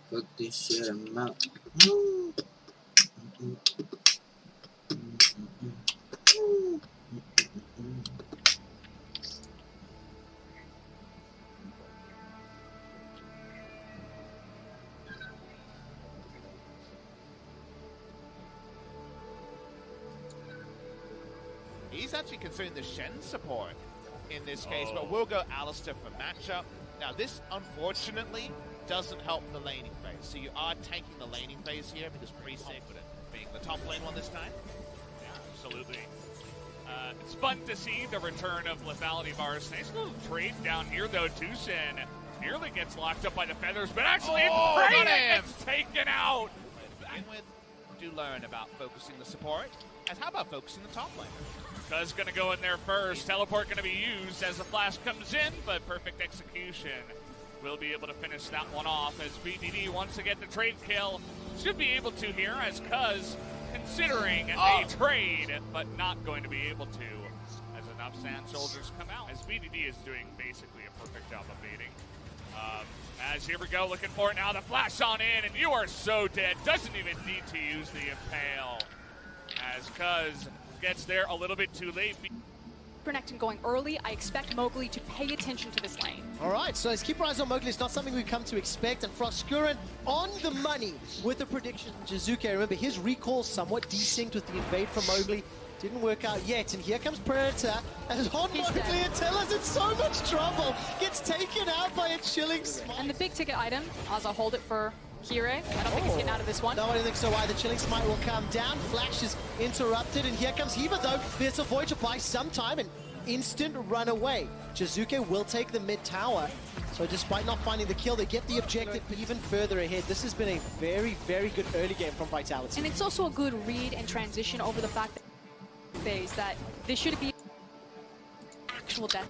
Fuck this shit, I'm out. He's actually considering the Shen support in this case, but we'll go Alistar for matchup. Now, this, unfortunately, doesn't help the laning phase. So you are tanking the laning phase here because pretty confident being the top lane one this time. Yeah, absolutely. It's fun to see the return of lethality bars. Nice little trade down here, though. Tushin nearly gets locked up by the feathers, but actually it's gets taken out. Begin with, do learn about focusing the support. As how about focusing the top lane? Cuz gonna go in there first. Teleport gonna be used as the flash comes in, but perfect execution. Will be able to finish that one off as BDD wants to get the trade kill. Should be able to here as Cuz considering a trade, but not going to be able to as enough Sand Soldiers come out. As BDD is doing basically a perfect job of baiting. As here we go, looking for it now, the flash on in, and you are so dead. Doesn't even need to use the Impale. As Cuz gets there a little bit too late. Renekton going early, I expect Mowgli to pay attention to this lane. All right, so let's keep our eyes on Mowgli. It's not something we've come to expect, and Froskuren on the money with the prediction. Jizuke, remember, his recall somewhat desynced with the invade from Mowgli. Didn't work out yet, and here comes Predator, and on Mowgli and tell us in so much trouble. Gets taken out by a chilling smite. And the big ticket item, as I'll hold it for Kire. I don't think he's getting out of this one. No, I don't think so either. Chilling Smite will come down. Flash is interrupted, and here comes Hiva, though. There's a Void to buy some time, and instant run away. Jizuke will take the mid tower. So despite not finding the kill, they get the objective even further ahead. This has been a very, very good early game from Vitality. And it's also a good read and transition over the fact that phase that this should be actual death.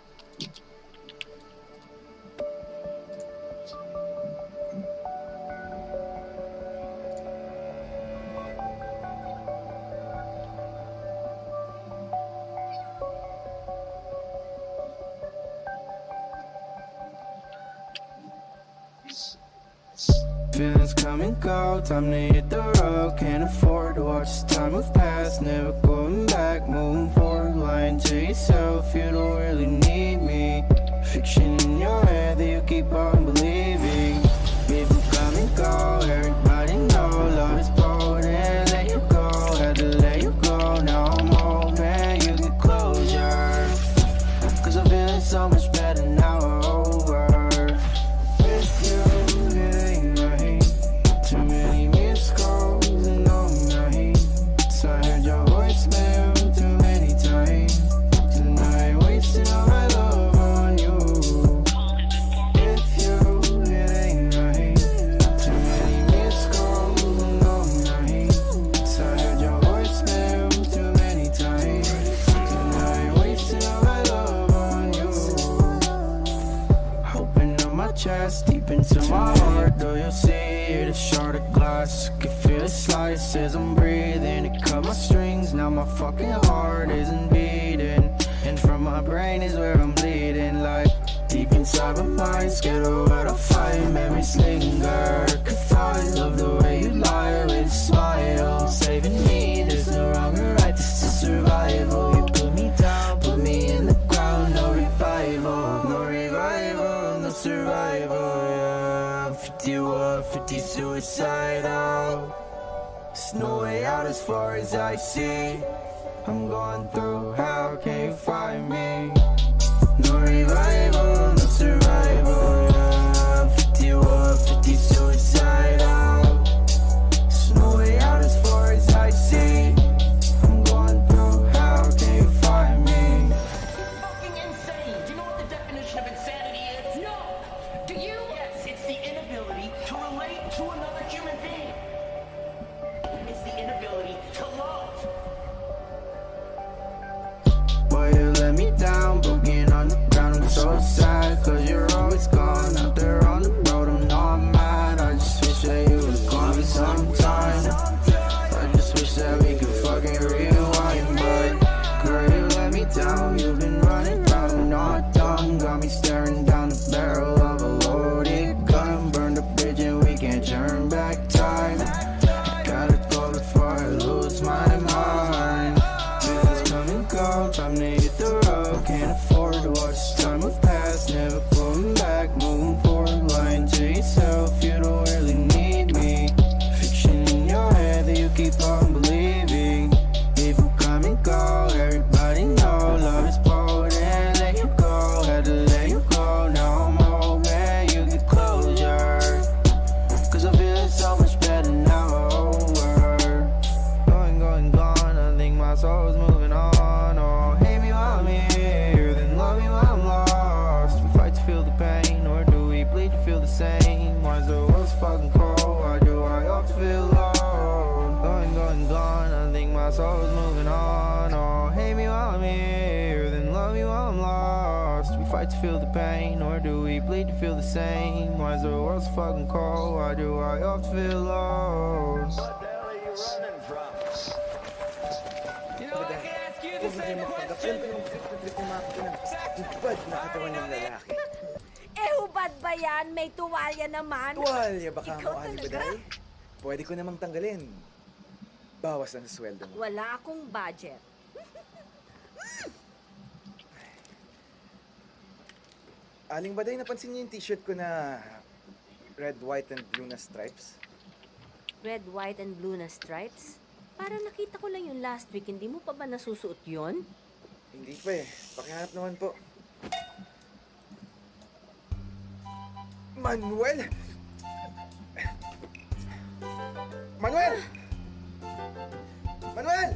Feelings come and go, time to hit the road. Can't afford to watch this time move past. Never going back, moving forward, lying to yourself. You don't really need me. Fiction in your head that you keep on believing. People come and go, everybody know love is bold and let you go. Had to let you go, now I'm home and you get closure. Cause I'm feeling so much better now, over. With you, it ain't right. Too many missed calls and all night. So I heard your voicemail too many times. Tonight, wasting all my love on you. With you, it ain't right. Too many missed calls and all night. So I heard your voicemail too many times. Tonight, wasting all my love on you. Open up my chest, deep into my heart. Do you see it? A shard of glass. Can feel the slice as I'm breathing. It cut my strings, now my fucking heart isn't beating. And from my brain is where I'm bleeding. Like deep inside my mind, scared of what I fight. Memories linger. Confide, love the way you lie with a smile. Saving me, there's no wrong or right. This is survival. You put me down, put me in the ground. No revival, no revival, no survival. Yeah, 51, 50 suicidal. There's no way out as far as I see. I'm going through hell, can't you find me? No revival, no survival. Yeah, 51, 50 suicidal. There's no way out as far as I see. I'm going through hell, can't you find me? Fucking insane. Do you know what the definition of insanity is? No. Do you? Yes, it's the inability to relate to another human being. It's the inability to love. Boy, you let me down, broken on the ground. I'm so sad, cause you're always gone. Out there on the road, I'm not mad. I just wish that you would've called me sometime. I just wish that we could fucking rewind. But girl, you let me down. You've been running around, not dumb. Got me staring down the barrel of a loaded gun. Burn the bridge and we can't turn so much better now. Going, gone. I think my soul's moving on. Oh, hate me while I'm here, then love me while I'm lost. We fight to feel the pain, or do we bleed to feel the same? Why's the world so fucking cold? Why do I often feel alone? Going, gone. I think my soul's moving on. Oh, hate me while I'm here, then love me while I'm lost. We fight to feel the pain, or do we bleed to feel the same? Why's the world so fucking cold? Why do I often feel alone? What the hell are you running from? You know, I can ask you the same question. Hubad na katawan ng lalaki. Eh, hubad ba yan? May tuwalya naman. Tuwalya, baka Ikaw mo, Ali talaga? Baday? Pwede ko namang tanggalin. Bawas lang sa sweldo mo. Wala akong budget. Aling Baday, napansin niyo yung t-shirt ko na red, white, and blue na stripes? Red, white, and blue na stripes? Parang nakita ko lang yung last week. Hindi mo pa ba nasusuot yon? Hindi pa eh. Pakihanap naman po. Manuel! Manuel! Manuel!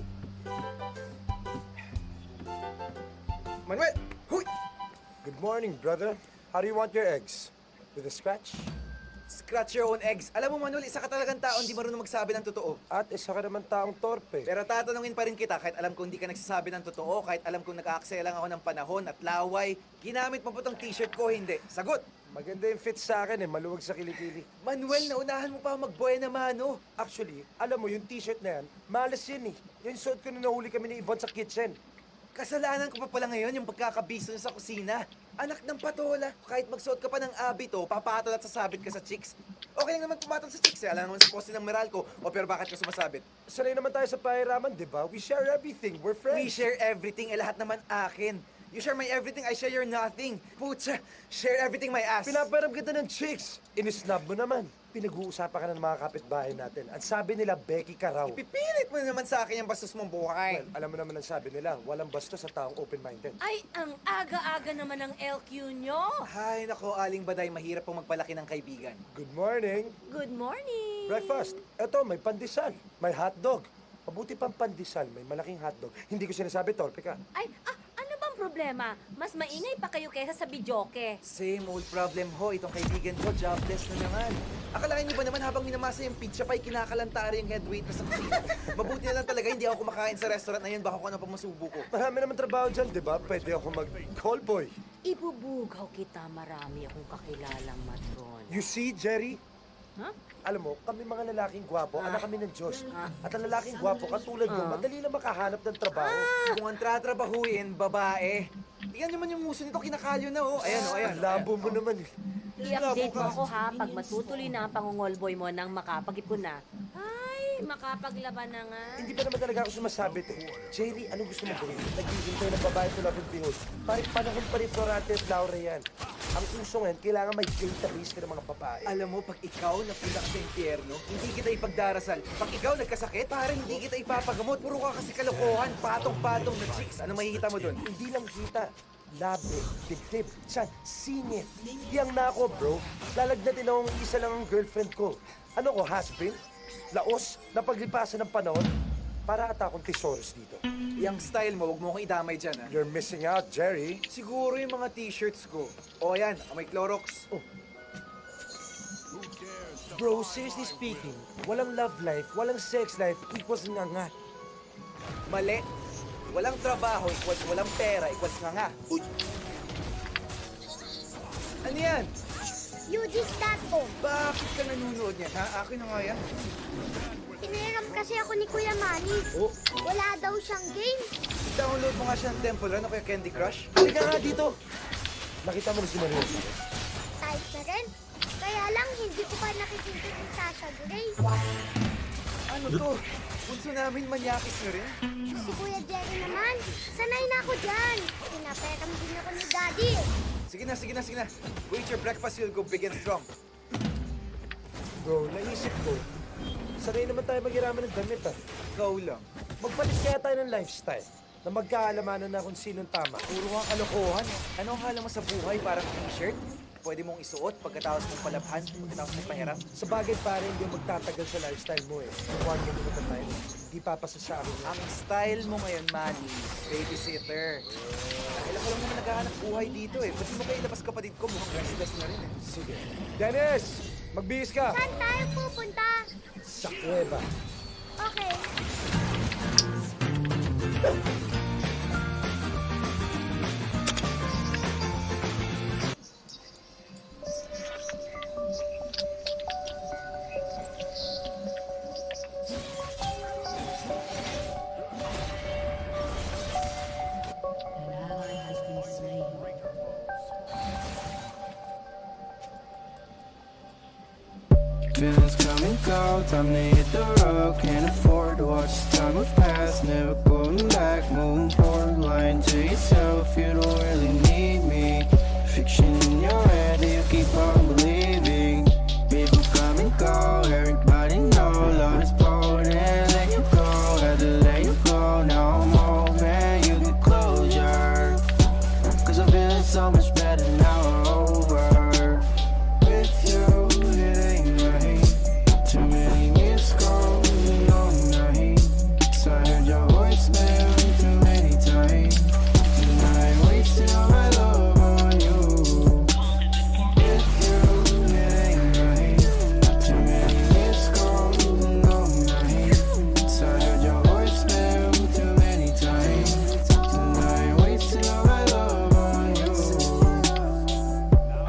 Manuel! Huy! Good morning, brother. How do you want your eggs? With a scratch? Scratch your own eggs. Alam mo, Manuel, isa ka talagang tao hindi marunong magsabi ng totoo. At isa ka naman taong torpe. Pero tatanungin pa rin kita kahit alam kong hindi ka nagsasabi ng totoo, kahit alam kong nag-aaksaya lang ako ng panahon at laway. Ginamit mo po tong t-shirt ko, hindi. Sagot! Maganda yung fit sa akin eh, maluwag sa kilikili. Manuel, naunahan mo pa magboy na mano. Actually, alam mo, yung t-shirt na yan, malas yun eh. Yung suot ko na nahuli kami ni Yvonne sa kitchen. Kasalanan ko pa pala ngayon yung pagkakabiso niyo sa kusina. Anak ng patola, kahit magsuot ka pa ng abito, papatol at sasabit ka sa chicks. Okay lang naman pumatol sa chicks eh. Alam naman sa poste ng Meralco. O pero bakit ka sumasabit? Sanay naman tayo sa pahiraman, di ba? We share everything. We're friends. We share everything, lahat naman akin. You share my everything, I share your nothing. Putsa, share everything my ass. Pinaparam kita ng chicks. Inisnab mo naman. Pinag-uusapan ka na ng mga kapitbahay natin. At sabi nila, Becky ka raw. Ipipilit mo naman sa akin yung bastos mong buhay. Well, alam mo naman ang sabi nila, walang bastos sa taong open-minded. Ay, ang aga-aga naman ng LQ nyo. Hay, nako, Aling Baday, mahirap pong magpalaki ng kaibigan. Good morning. Good morning. Breakfast. Eto, may pandesal. May hotdog. Mabuti pang pandesal, may malaking hotdog. Hindi ko sinasabi, torpe ka. Ay, ano bang problema? Mas maingay pa kayo kaysa sa bidyoke. Same old problem ho, itong kaibigan ko, jobless na naman. Akalain niyo ba naman habang minamasa yung pizza pa'y kinakalantari yung head waiter sa kusina? Mabuti na lang talaga hindi ako kumakain sa restaurant na yun, baka kung ano pa masubo ko. Marami naman trabaho dyan, di ba? Pwede ako mag-call boy. Ibubugaw kita, marami akong kakilalang matron. You see, Jerry? Huh? Alam mo, kami mga lalaking gwapo, anak kami ng Diyos. At ang lalaking gwapo, katulad ko, madali lang makahanap ng trabaho. Kung ang tratrabahuin, babae. Tingnan naman yung muso nito, kinakalyo na oh. Ayan oh, ayan. Ang labo mo naman eh. I-update mo ako ha, pag matutuloy na ang pangungolboy mo nang makapag-ipon na. Ay, makapaglaban na nga. Hindi pa naman talaga ako sumasabit eh. Jerry, anong gusto mo gawin? Naghihintay ng babae to love and behold. Parang panahon pa rin Florante at Laura yan. Ang uso ngayon, kailangan may database ka ng mga babae. Alam mo, pag ikaw napila sa impyerno, hindi kita ipagdarasal. Pag ikaw nagkasakit, parang hindi kita ipapagamot. Puro ka kasi kalokohan, patong-patong na chicks. Ano makikita mo dun? Hindi lang kita. Labi, dibdib, tiyan, singit. Hiyang na ako, bro. Lalagnatin akong isa lang ang girlfriend ko. Ano ko, has-been? Laos? Na paglipasan ng panahon? Para ata akong thesaurus dito. Yung style mo, huwag mo akong idamay dyan, ha? You're missing out, Jerry. Siguro yung mga t-shirts ko. O, ayan, may Clorox. Oh. Bro, seriously speaking, walang love life, walang sex life equals nga. Mali. Walang trabaho equals walang pera equals nga. Uy! Ano yan? UG.com. Bakit ka nanonood niyan, ha? Akin na nga yan. Pinahiram kasi ako ni Kuya Manny. Oh, Wala daw siyang game. download mo nga siya ng Temple Run o kaya Candy Crush. Halika nga dito! Nakita mo na si Maria. Type na rin. Kaya lang, hindi ko pa nakikita si Sasha Grey. Ano to? Punso namin manyakis na rin. Si Kuya Jerry naman. Sanay na ako dyan. Pinaperam din ako ni Daddy. Sige na, sige na, sige na. Wait, your breakfast will go big and strong. Bro, naisip ko, sanay naman tayo maghiraman ng damit ah. Ikaw lang. Magpalit kaya tayo ng lifestyle na magkaalamanan na kung sinong tama. Puro kang kalokohan. Anong hala mo sa buhay? Parang t-shirt? pwede mong isuot pagkatapos mong palabhan, pagkatapos mong pahiram. Sa bagay pare, hindi magtatagal sa lifestyle mo eh. Kung 1 minute at a time, hindi papasa sa akin yan. Ang style mo ngayon, Manny, babysitter. Dahil ako lang naman naghahanap buhay dito eh. Ba't di mo kayo ilabas kapatid ko? Mukhang restless na rin eh. Sige. Dennis! Magbihis ka! Saan tayo pupunta? Sa kuweba. Okay. Feelings come and go, time to hit the road. Can't afford to watch the time will pass. Never going back, moving forward. Lying to yourself, you don't really need me. Fiction in your head that you keep on believing. People come and go, everybody know love is power. And let you go, had to let you go. Now I'm hoping you get closure, 'cause I'm feeling so much better now. Over with you. Too many missed calls, no night. So I heard your voicemail too many times. And I wasted all my love on you. With you, it ain't right. Too many missed calls, no night. So I heard your voicemail too many times. And I wasted all my love on you.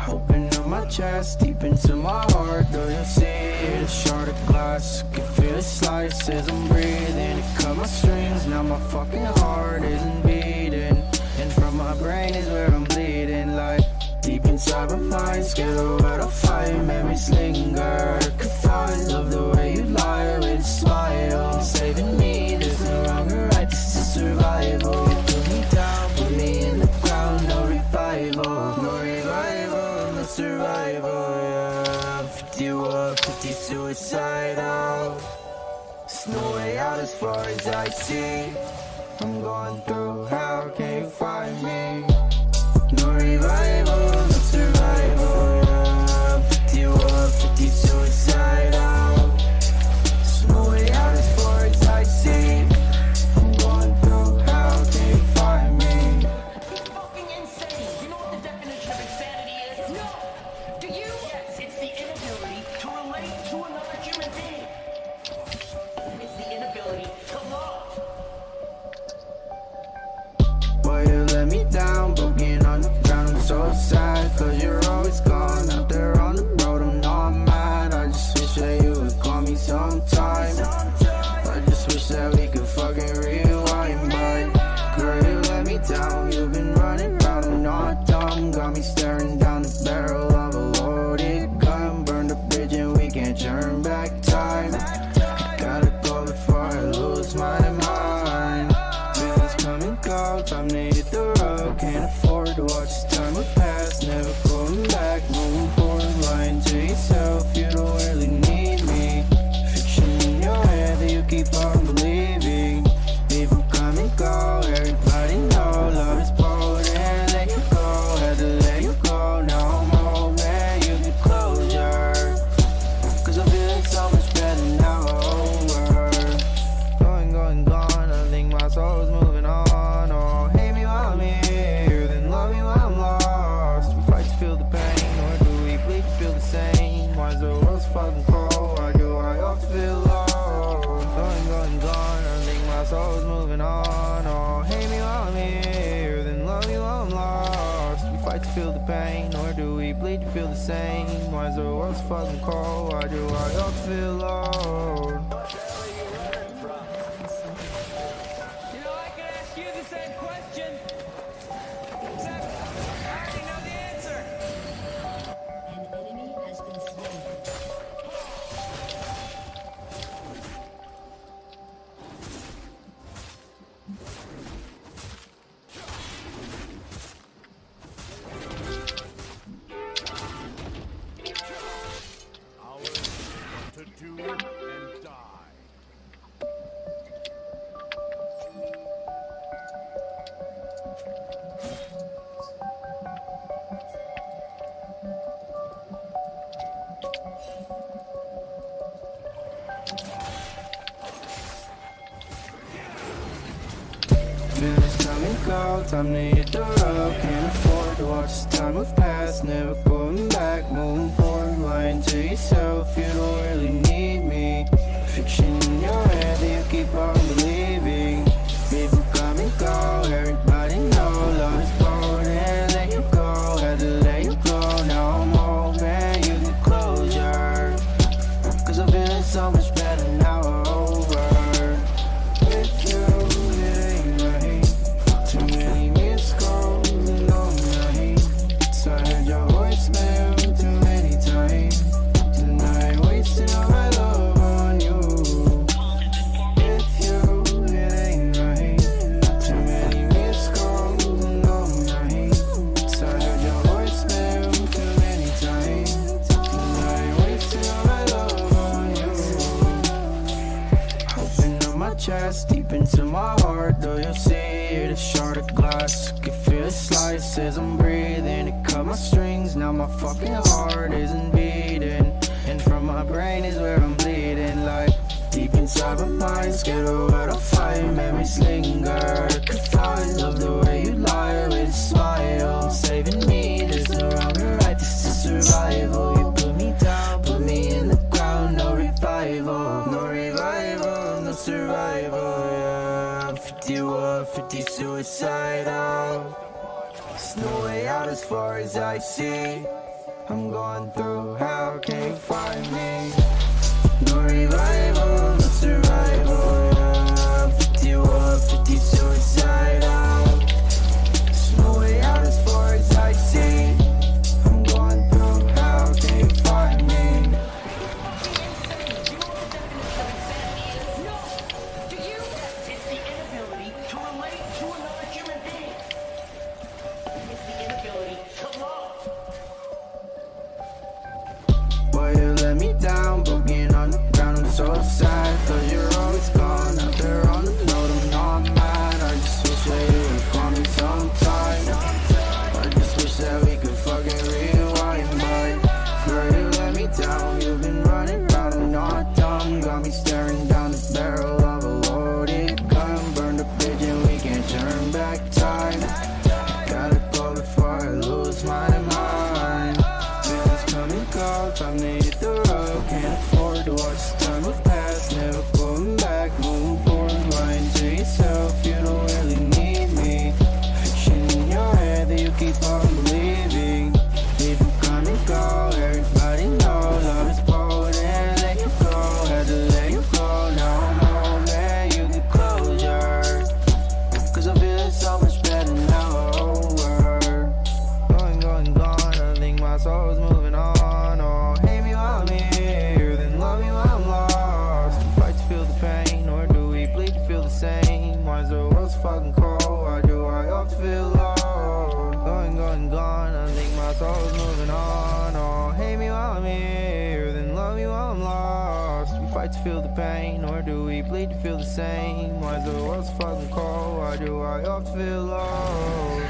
Open up my chest, deep into my heart, do you see? A shard of glass, can feel the slice as I'm breathing. It cut my strings, now my fucking heart isn't beating. And from my brain is where I'm bleeding. Like deep inside my mind, scared of what I'll find. Memories linger, confined. Love the way you lie with a smile. Saving me, there's no longer right, this is survival. You put me down, put me in the ground. No revival, no revival, no survival, yeah. 51, 50 suicidal. There's no way out as far as I see. I'm going through hell, can you find me? No revival, no survival, yeah. 51, 50 suicidal. There's no way out as far as I see. I'm going through hell, can you find me? He's fucking insane. You know what the definition of insanity is? No! Do you? Yes, it's the inability to relate to another human being. It's the inability to love. Boy, you let me down, broken on the ground. I'm so sad, 'cause you're always gone. Out there on the road, I'm not mad. I just wish that you would call me sometime. I just wish that we could fucking rewind. But girl, you let me down. You've been running around, I'm not dumb. Got me staring down the barrel of a loaded gun. Burn the bridge and we can't turn back time. Gotta go before I lose my mind. Feelings come and go, time to hit the road. Can't afford to watch the time will pass. Never going back, moving forward. Lying to yourself, you don't really need me. Fiction in your head that you keep on believing. People come and go, everybody know love is power. And let you go, had to let you go. Now I'm hoping you get closure, 'cause I'm feeling so much better now. Over gone, I think my soul's moving on. Oh, hate me while I'm here, then love me while I'm lost. We fight to feel the pain, or do we bleed to feel the same? Why is the world's fucking cold? Why do I often feel lost? Gone, I think my soul's moving on. Oh, hate me while I'm here, then love me while I'm lost. We fight to feel the pain, or do we bleed to feel the same? Why is the world's fucking cold? Why do I often feel lost? You know, I could ask you the same question. Except, I already know the answer. An enemy has been slain. To do and die. Feelings come and go, time to hit the road. Can't afford to watch the time move past. Never going back, moving forward. Lying to yourself, you don't really need me. Fiction in your head that you keep on believing. People come and go, everybody know love is cold. And let you go, had to let you go. Now I'm open, you need closure. Cause I'm feeling so much better now, over. With you, it ain't right. Too many missed calls and long nights. So I heard your voicemail too many times. Tonight, wasting all my love on you. With you, it ain't right. Too many missed calls and long nights. So I heard your voicemail too many times. Tonight, wasting all my love on you. Open up my chest, deep into my heart. Do you see it? A shard of glass. Can feel it slice as I'm breathing. It cut my strings, now my fucking heart isn't beating. And from my brain is where I'm bleeding. Like deep inside my mind, scared of what I'll find. Memories linger, confined. Love the way you lie with a smile. Saving me, there's no wrong or right, this is survival. You put me down, put me in the ground. No revival, no revival, no survival. Yeah, I'm 51, 50 suicidal. There's no way out as far as I see. I'm going through hell, can't find me. No revival, no survival. Yeah, 51, 50 suicidal. There's no way out as far as I see. I'm going through hell, can't find me. Do you? It's the inability to relate to another human being. It's the inability to love. Boy, you let me down, broken on the ground, I'm so sad. Cause you're always gone, out there on the road, I'm not mad. I just wish that you would call me sometime. I just wish that we could fucking rewind. But girl, you let me down, you've been running around, I'm not dumb. Got me staring down the barrel of a loaded gun. Burn the bridge and we can't turn back time. Gotta go before I lose my mind. Feelings come and go, time to hit the road. Can't afford to watch the time move past. Never going back, moving forward. Lying to yourself, you don't really need me. Fiction in your head that you keep on believing. People come and go, everybody know love is cold. And let you go, had to let you go. Now I'm over, you get closure. Cause I'm feeling so much better now, over. Going, I think my soul's moving on. Oh, hate me while I'm here, then love me while I'm lost. Fight to feel the pain, or do we bleed to feel the same? Why is the world so fucking cold? Why do I often feel low? Going, I think my soul's moving on. Oh, hate me while I'm here, then love me while I'm lost. We fight to feel the pain, or do we bleed to feel the same? Why is the world so fucking cold? Why do I often feel low?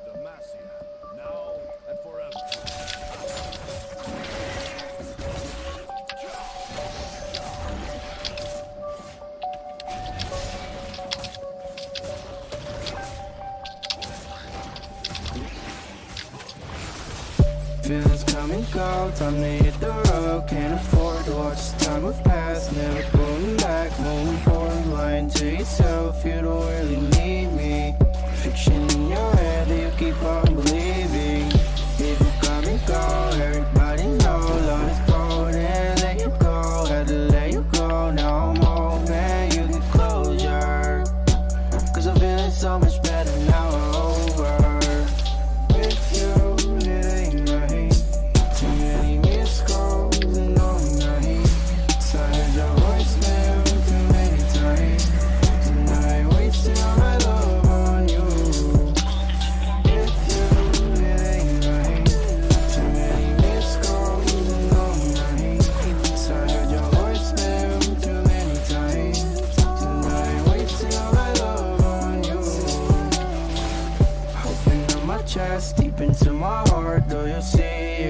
Demacia, now and forever. Feelings come and go, time to hit the road. Can't afford to watch the time move past. Never going back, moving forward. Lying to yourself, you don't really need me. Fiction in your head that you keep on believing. People come and go, everybody know love is cold. And let you go, had to let you go. Now I'm open, you get closure. Cause I'm feeling so much better now, over. With you, it ain't right. Too many missed calls and all night. So I heard your voicemail too many times. Tonight, wasting all my love on you. With you,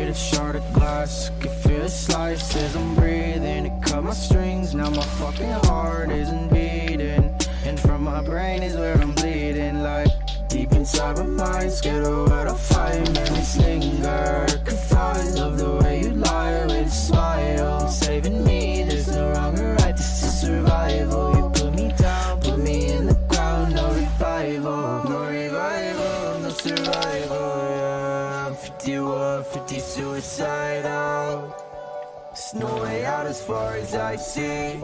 hit a shard of glass. Can feel it slice as I'm breathing. It cut my strings, now my fucking heart isn't beating. And from my brain is where I'm bleeding. Like deep inside my mind, scared of what I'll find. Memories linger, confined. Love the way you lie with a smile. Saving me, there's no wrong or right, this is survival. You put me down, put me in the ground. No revival, no revival, no survival. Yeah, I'm 51, 50 suicidal. There's no way out as far as I see.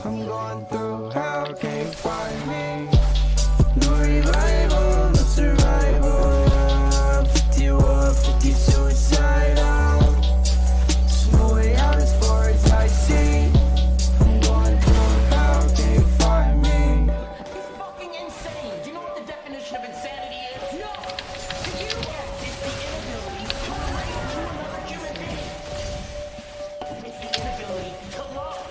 I'm going through hell, can't find me. No revival, no survival. Yeah, I'm 51, 50 suicidal. There's no way out as far as I see. I'm going through hell, can't find me. It's fucking insane. Do you know what the definition of insanity is? No! Do you? Yes, it's the inability to relate to another human being. It's the inability to love.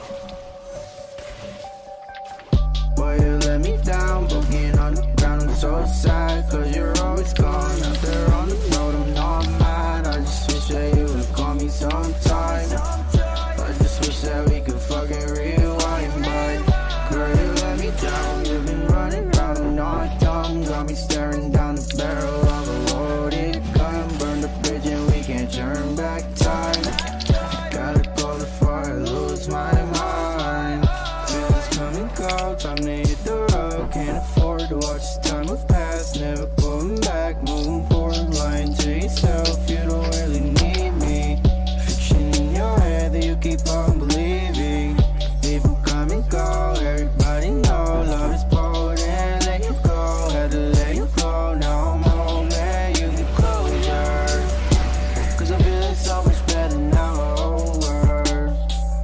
Boy, you let me down, boogie on the ground, I'm so sad. Cause you're always gone, out there on the road, I'm not mad. I just wish that you would've called me sometime. I just wish that we could fucking rewind. But girl, you let me down, you've been running around, I'm not dumb. Got me staring down the barrel of a loaded gun. Burn the bridge and we can't turn back time. Gotta go before I lose my mind. Feelings come and go, time to hit the road. Can't afford to watch the time have passed. Never going back, moving forward, lying to yourself. You don't really need me. Fiction in your head that you keep on believing. People come and go, everybody know love is potent. Let you go, had to let you go. Now I'm home and you get closure. Cause I'm feeling so much better now.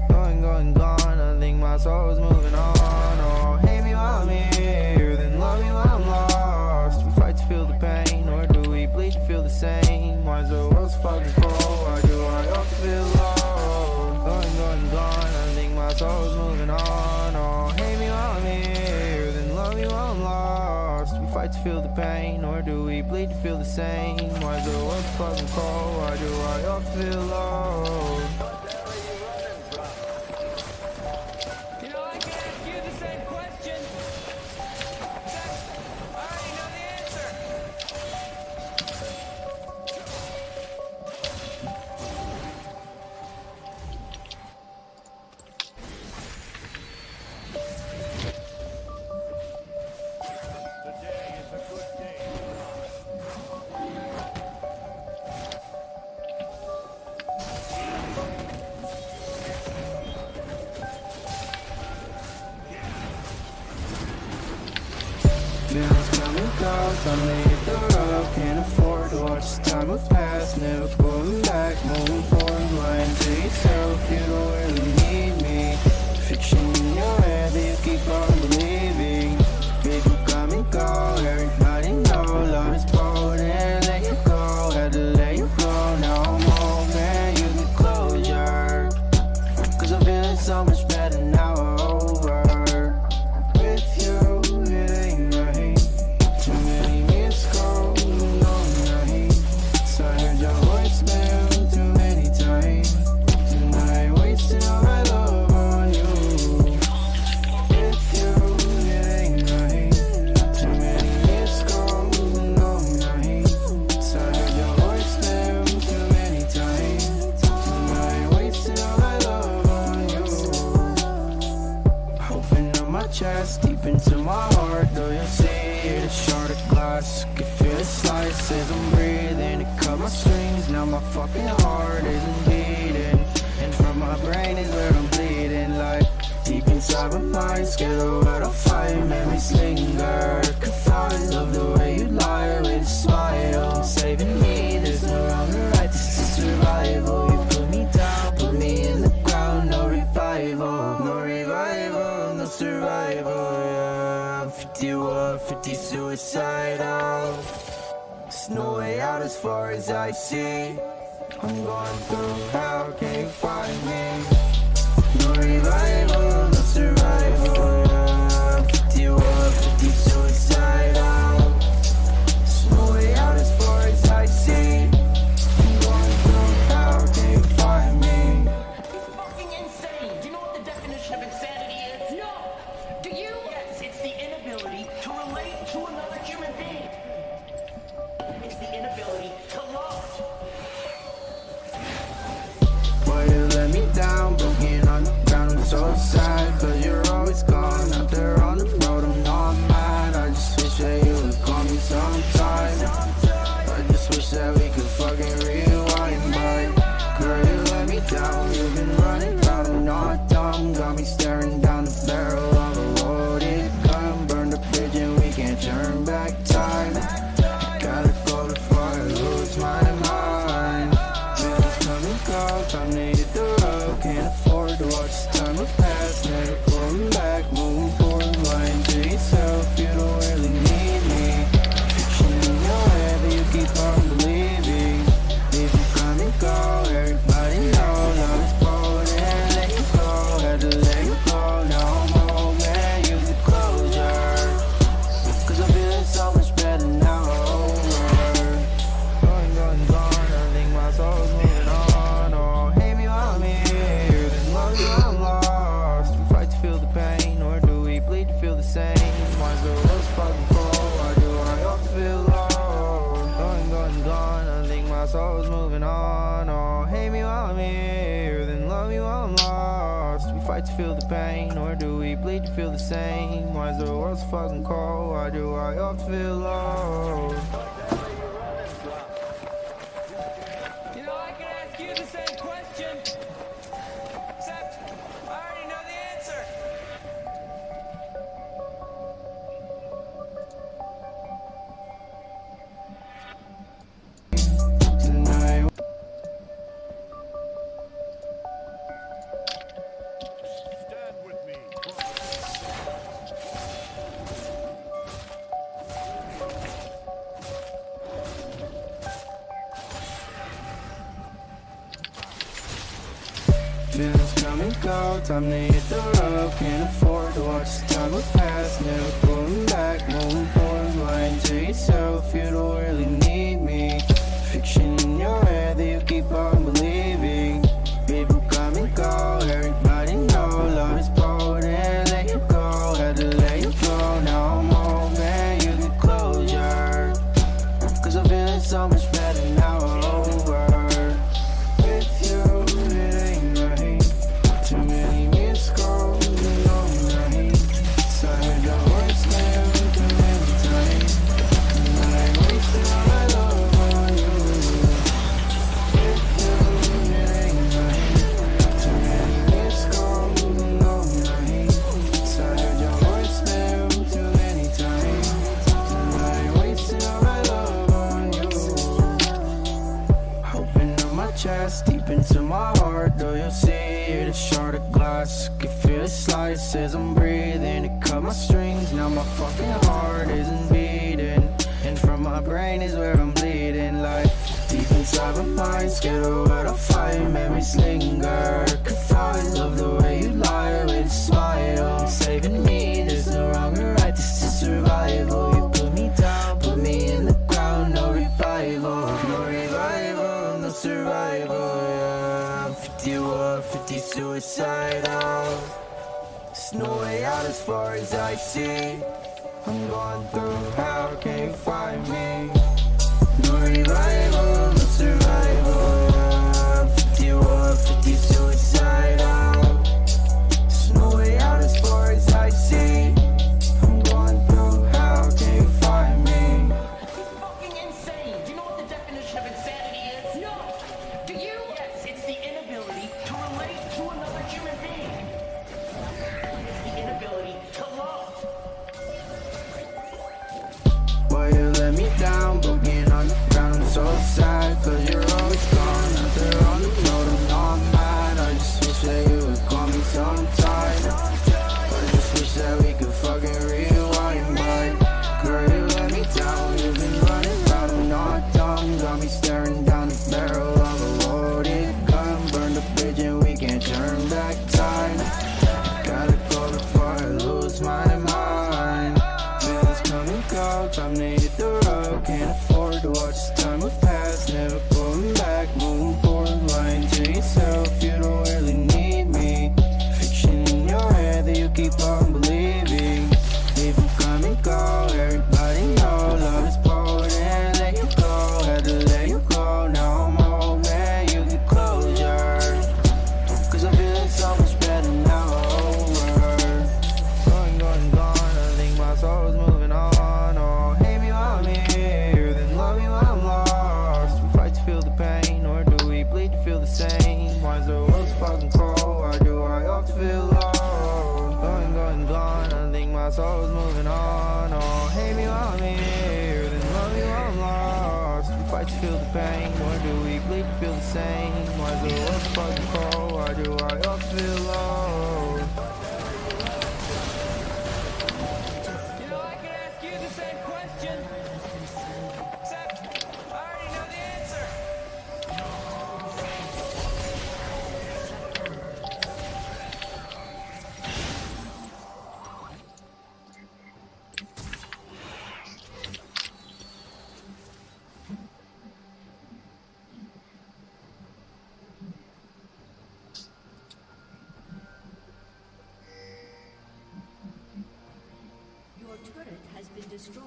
Going, gone. I think my soul's moving on. Oh, hate me while I'm here, then love me while I'm lost. We fight to feel the pain, or do we bleed to feel the same? Why's the world's fucking cold? Why do I always feel low? Going, gone. I think my soul's moving on. Oh, hate me while I'm here, then love me while I'm lost. We fight to feel the pain, or do we bleed to feel the same? Why's the world's fucking cold? Why do I always feel low? You know, I can ask you the same question. I already know the answer. Today is a good day. Bills come and go, time to hit the road. Can't afford to watch the time have passed. Never going back, moving forward, lying to yourself. You don't really need me. Fiction in your head that you keep on believing. People come and go, everybody know love is potent. Let you go, had to let you go. Now I'm home and you get closure. Cause I'm feeling so much better now. Over with you. It ain't right. Too many missed calls, no night. So I heard your voicemail too many times. Tonight, wasting all my love on you. With you, it ain't right. Too many missed calls, no night. So I heard your voicemail too many times. Tonight, wasting all my love on you. Open up my chest, deep into my heart. Do you see it? A shard of glass. Can feel it slice as I'm breathing. It cut my strings, now my fucking heart isn't beating. And from my brain is where I'm bleeding. Like deep inside my mind, scared of what I'll find. Memories linger, confined. Love the way you lie with a smile. Saving me, there's no wrong or right, this is survival. You put me down, put me in the ground. No revival, no revival, no survival. Yeah, I'm 51, 50 suicidal. There's no way out as far as I see. I'm going through hell, can't find me. No revival, no survival. Yeah, I'm 51, 50 suicidal. There's no way out as far as I see. I'm going through hell. fight to feel the pain, or do we bleed to feel the same? Why is the world so fucking cold? Why do I often feel low? You know, I can ask you the same question, except I already know the answer. Tonight. Stand with me. Feelings come and go, time to hit the road. Can't afford to watch the time go past. Never going back, moving forward. Lying to yourself, you don't really need me. Fiction in your head that you keep on believing. People come and go, everybody know love is potent. Let you go, had to let you go. Now I'm home and you get closure. Cause I'm feeling so much better now, over. With you, it ain't right. Too many missed calls, you know right. So I heard the words never too many times. And I wasted all my love on you. With you, it ain't right. Too many missed calls, you know right. So I heard your words never too many times. And I wasted all my love on you. Open up my chest, deep into my heart. Do you see it? A shard of glass. Can feel it slice as I'm breathing. It cut my strings. Now my fucking heart isn't beating. And from my brain is where I'm bleeding. Like deep inside my mind, scared of what I'll find. Memories linger. Confined, love the way you lie with a smile. Saving me, there's no wrong or right. This is survival. You put me down, put me in the ground. No revival, no revival, no survival. Yeah, I'm 51, 50 suicidal. There's no way out as far as I see. I'm going through hell, can you find me? No revival, no survival. Yeah, I'm 51, 50 suicidal. There's no way out as far as I see. I'm going through hell, can you find me? Fucking insane. Do you know what the definition of insanity is? No. Do you? Yes, it's the inability to relate to another human being. It's the inability to love. Boy, you let me down, broken on the ground. I'm so sad, cause you're always gone. Out there on the road, I'm not mad. I just wish that you would call me sometime. I just wish that we could fucking rewind. But girl, you let me down. You've been running around, I'm not dumb. Got me staring down the barrel of a loaded gun. Burn the bridge and we can't turn back time. Gotta go before I lose my mind. Feelings come and go, time to hit the road. Can't afford to watch the time with past. Never going back, moving forward. Lying to yourself, you don't really need me. Fiction in your head that you keep on believing. People come and go, everybody know love is potent. Let you go, had to let you go. Now I'm home and you get closure. Cause I'm feeling so much better now, over. Going, I think my soul's moving on. Oh, hate me while I'm here, then love me while I'm lost. We fight to feel the pain, or do we bleed to feel the same? Why is the world so fucking cold? Why do I often feel low? Going, I think my soul's moving on. Oh, hate me while I'm here, then love me while I'm lost. We fight to feel the pain, or do we bleed to feel the same? Why is the world so fucking cold? Why do I often feel low? You know, I can ask you the same question, except I already know the answer. Your turret has been destroyed.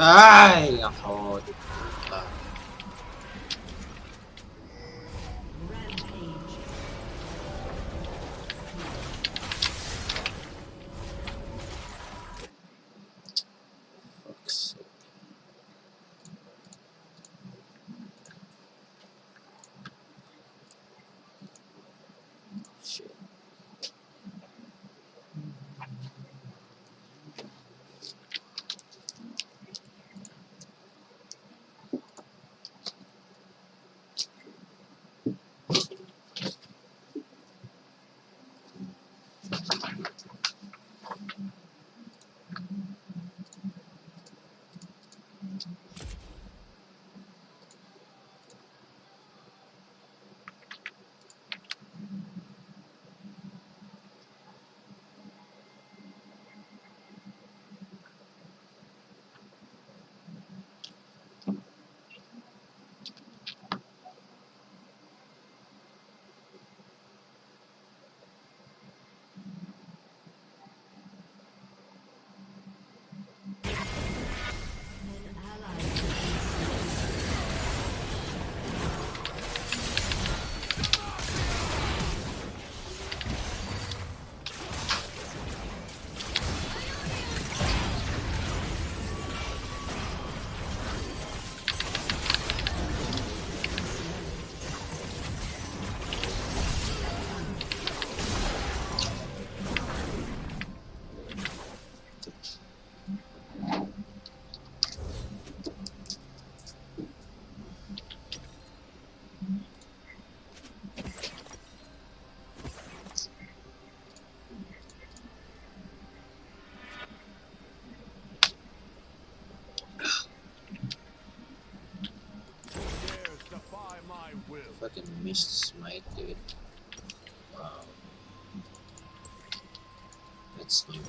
Ay, ako. Fucking missed smite, dude. Wow. That's new.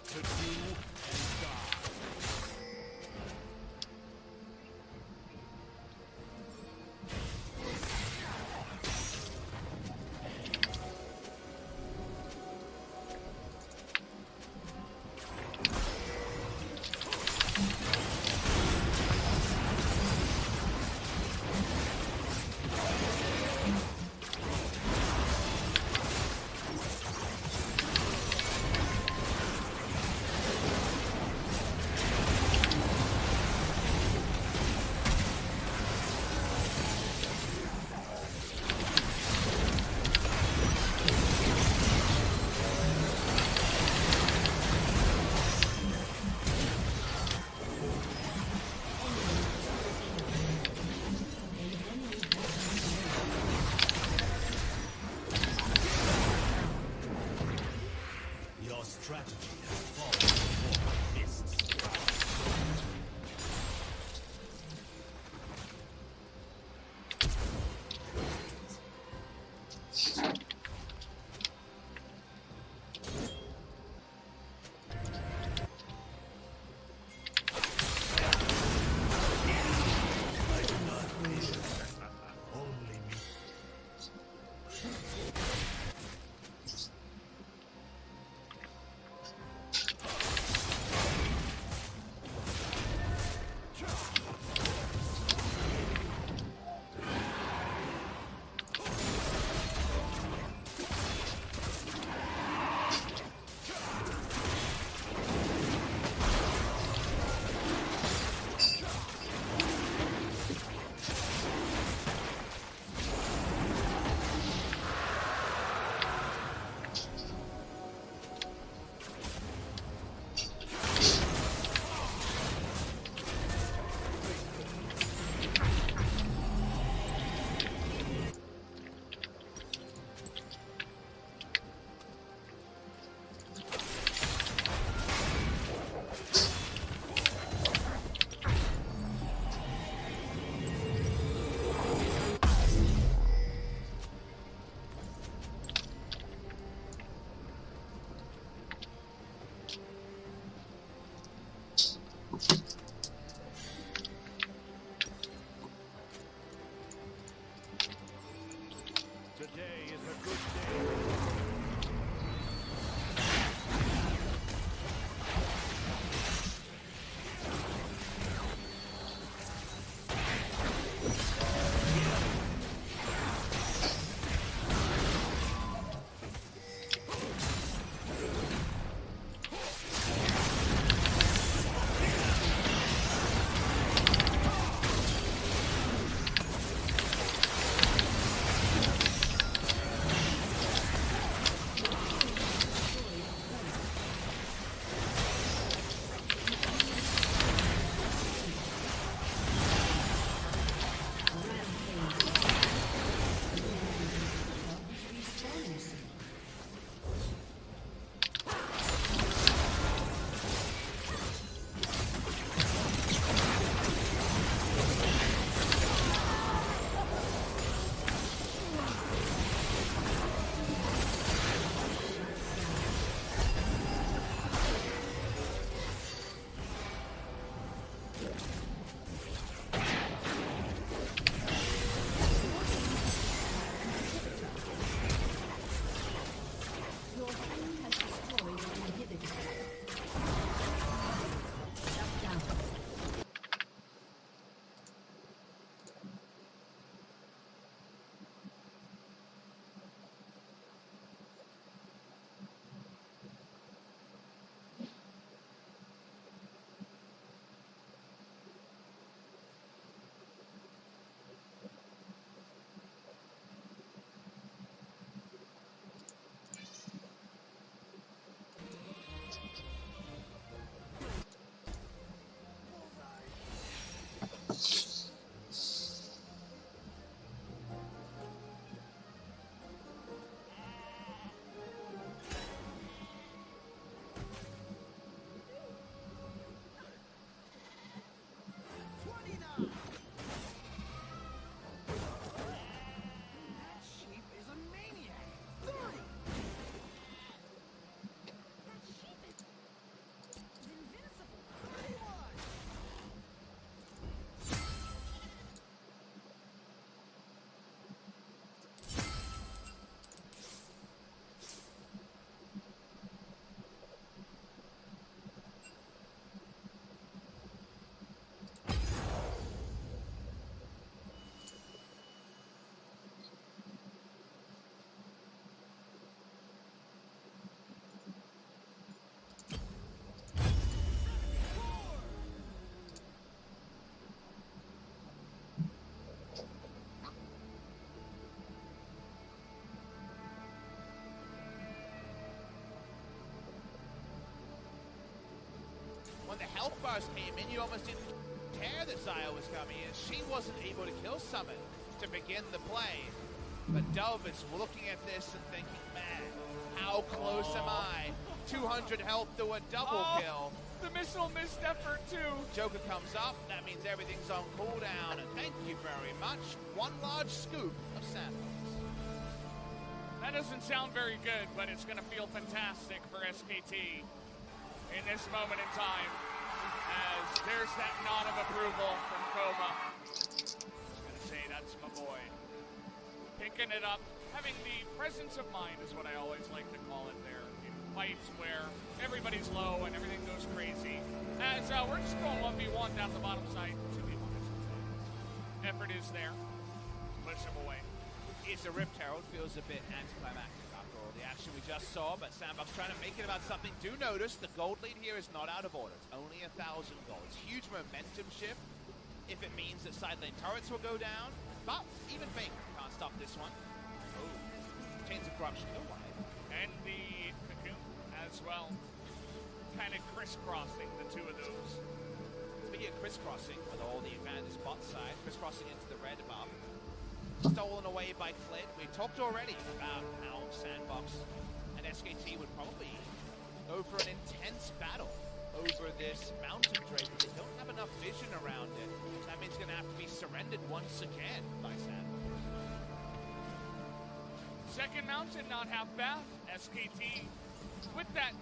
what to do and die. Your strategy has fallen before my fists. I do not wish only me. Today is a good day. when the health bars came in, you almost didn't care that Xayah was coming in. She wasn't able to kill Summit to begin the play. But Dove is looking at this and thinking, man, how close am I? 200 health to a double kill. The missile missed effort too. Joker comes up, that means everything's on cooldown, and thank you very much. One large scoop of sandbox. That doesn't sound very good, but it's going to feel fantastic for SKT in this moment in time, as there's that nod of approval from Koma. Just going to say, that's my boy. Picking it up, having the presence of mind is what I always like to call it there. In fights where everybody's low and everything goes crazy. As we're just going 1v1 down the bottom side. 2v1, I should say. Effort is there. Push him away. It's a Rift Herald, feels a bit anticlimactic after all the action we just saw, but Sandbox trying to make it about something. Do notice the gold lead here is not out of order. It's only 1,000 gold. It's huge momentum shift if it means that side lane turrets will go down, but even Faker can't stop this one. Oh, Chains of Corruption go wide. And the Cocoon as well. Kind of crisscrossing the two of those. Speaking of crisscrossing, with all the advantage bot side, crisscrossing into the red above. Stolen away by Flint. We talked already about how Sandbox and SKT would probably go for an intense battle over this mountain drake. They don't have enough vision around it. That means it's going to have to be surrendered once again by Sandbox. Second mountain, not half bad. SKT with that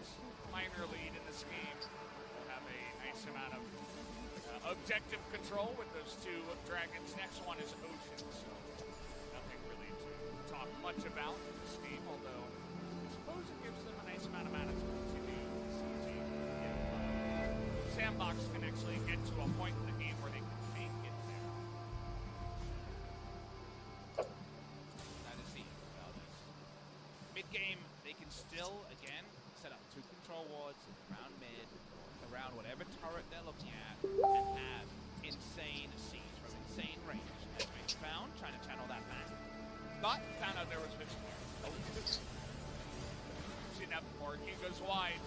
minor lead in this game will have a nice amount of objective control with those two dragons. Next one is Ocean, so nothing really to talk much about this game, although I suppose it gives them a nice amount of mana to continue the siege. Sandbox can actually get to a point in the game where they can make it there. That is the mid-game, they can still, again, set up 2 control wards around mid, around whatever turret they're looking at, and have insane siege from insane range. As we found, trying to channel that back. But found out there was vision there. Oh, seen that before. He goes wide.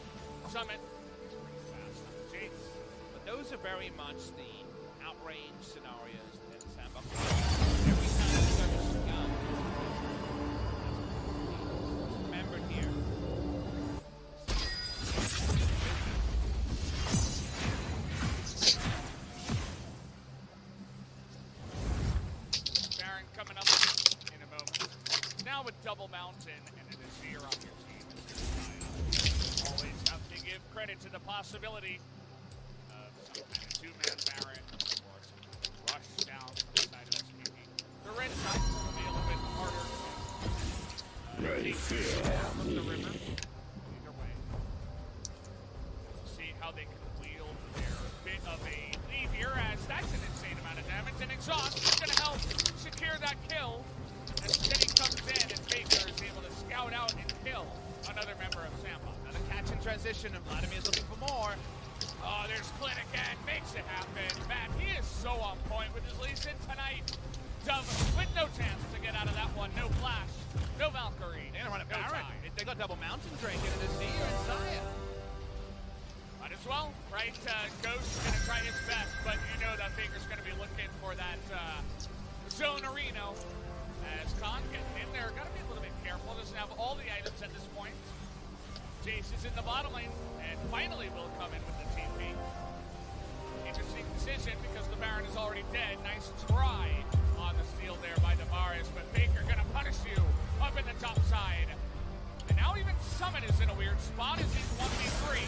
Summit. Fast on the Jace. But those are very much the outrange scenarios that Sandbox every time the service comes. Remembered here. Baron coming up in a moment. Now with Double Mountain and an Azir on your team. Always have to give credit to the possibility of some kind of two-man Baron or some rush down the side of SKT. The red side will be a little bit harder. Ready from the river. Either way. See how they can wield their bit of a lead here, as that's an insane amount of damage, and Exhaust is going to help secure that kill as Jenny comes in and Faker is able to scout out and kill another member of Sandbox. Another catch in transition, and Vladimir's looking for more. Oh, there's Clint again, makes it happen. Man, he is so on point with his Lee Sin tonight. Dove with no chance to get out of that one. No flash, no Valkyrie. They're gonna run a no Baron. time. They got double mountain drake into the Azir and Xayah. Might as well, right? Ghost gonna try his best, but you know that Faker's gonna be looking for that zone arena. As Khan getting in there, gotta be a little bit careful. Doesn't have all the items at this point. Jace is in the bottom lane, and finally will come in with the TP. Interesting decision because the Baron is already dead. Nice try on the steal there by Damaris, but Faker gonna punish you up in the top side. And now even Summit is in a weird spot as he's 1v3.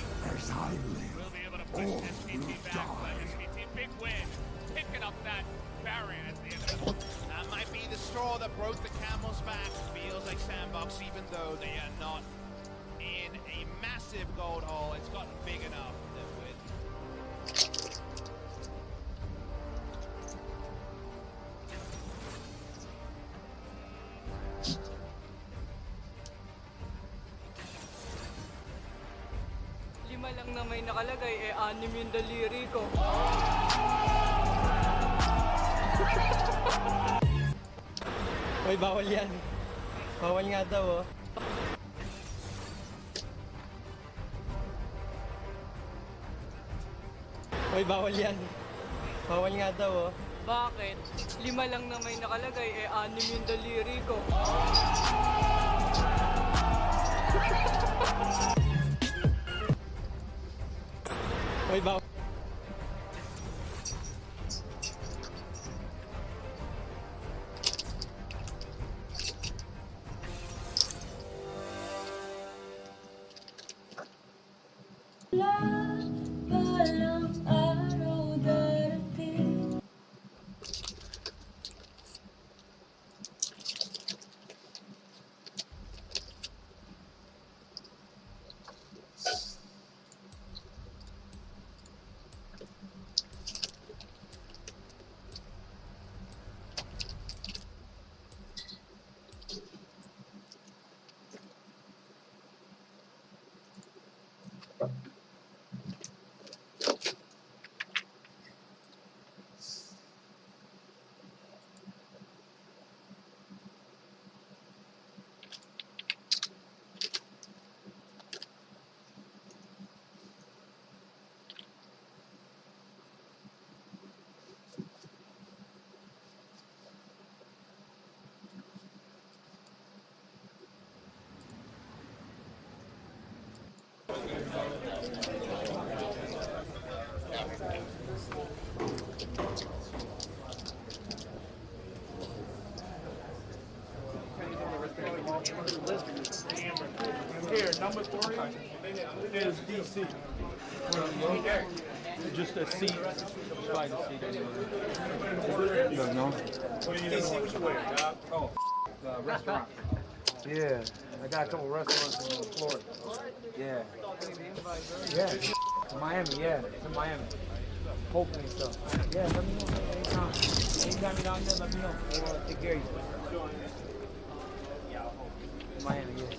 We'll be able to push SKT back, but SKT big win, picking up that Baron at the end of it. That might be the straw that broke the camel's back. Feels like Sandbox, even though they are not in a massive gold hole, it's gotten big enough that with Lima lang na may nakalagay, eh 6 yung daliri ko. Uy, bawal yan. Bawal nga daw, oh. Uy, bawal yan. Bawal nga daw, oh. Bakit? 5 lang na may nakalagay, 6 yung daliri ko. Uy, bawal. Here, number 3 is DC. Just a seat. By the seat anyway. Don't know. DC, what you wear? Oh, restaurant. Yeah, I got a couple restaurants in Florida. Yeah. Yeah. To Miami, yeah. To Miami. Hopefully so. Yeah, let me know. Anytime. Anytime you're down there, let me know. We'll take care of you. Miami, yeah.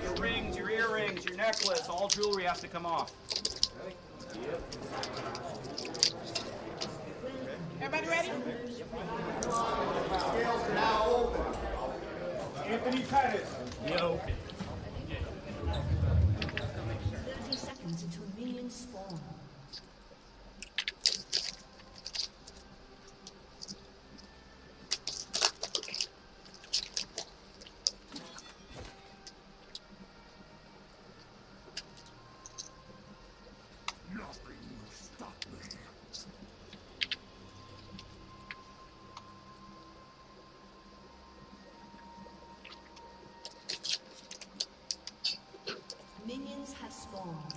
Your rings, your earrings, your necklace, all jewelry has to come off. Everybody ready? Now open. Anthony Pettis. Yo. 30 seconds until minions spawn. Minions have spawned.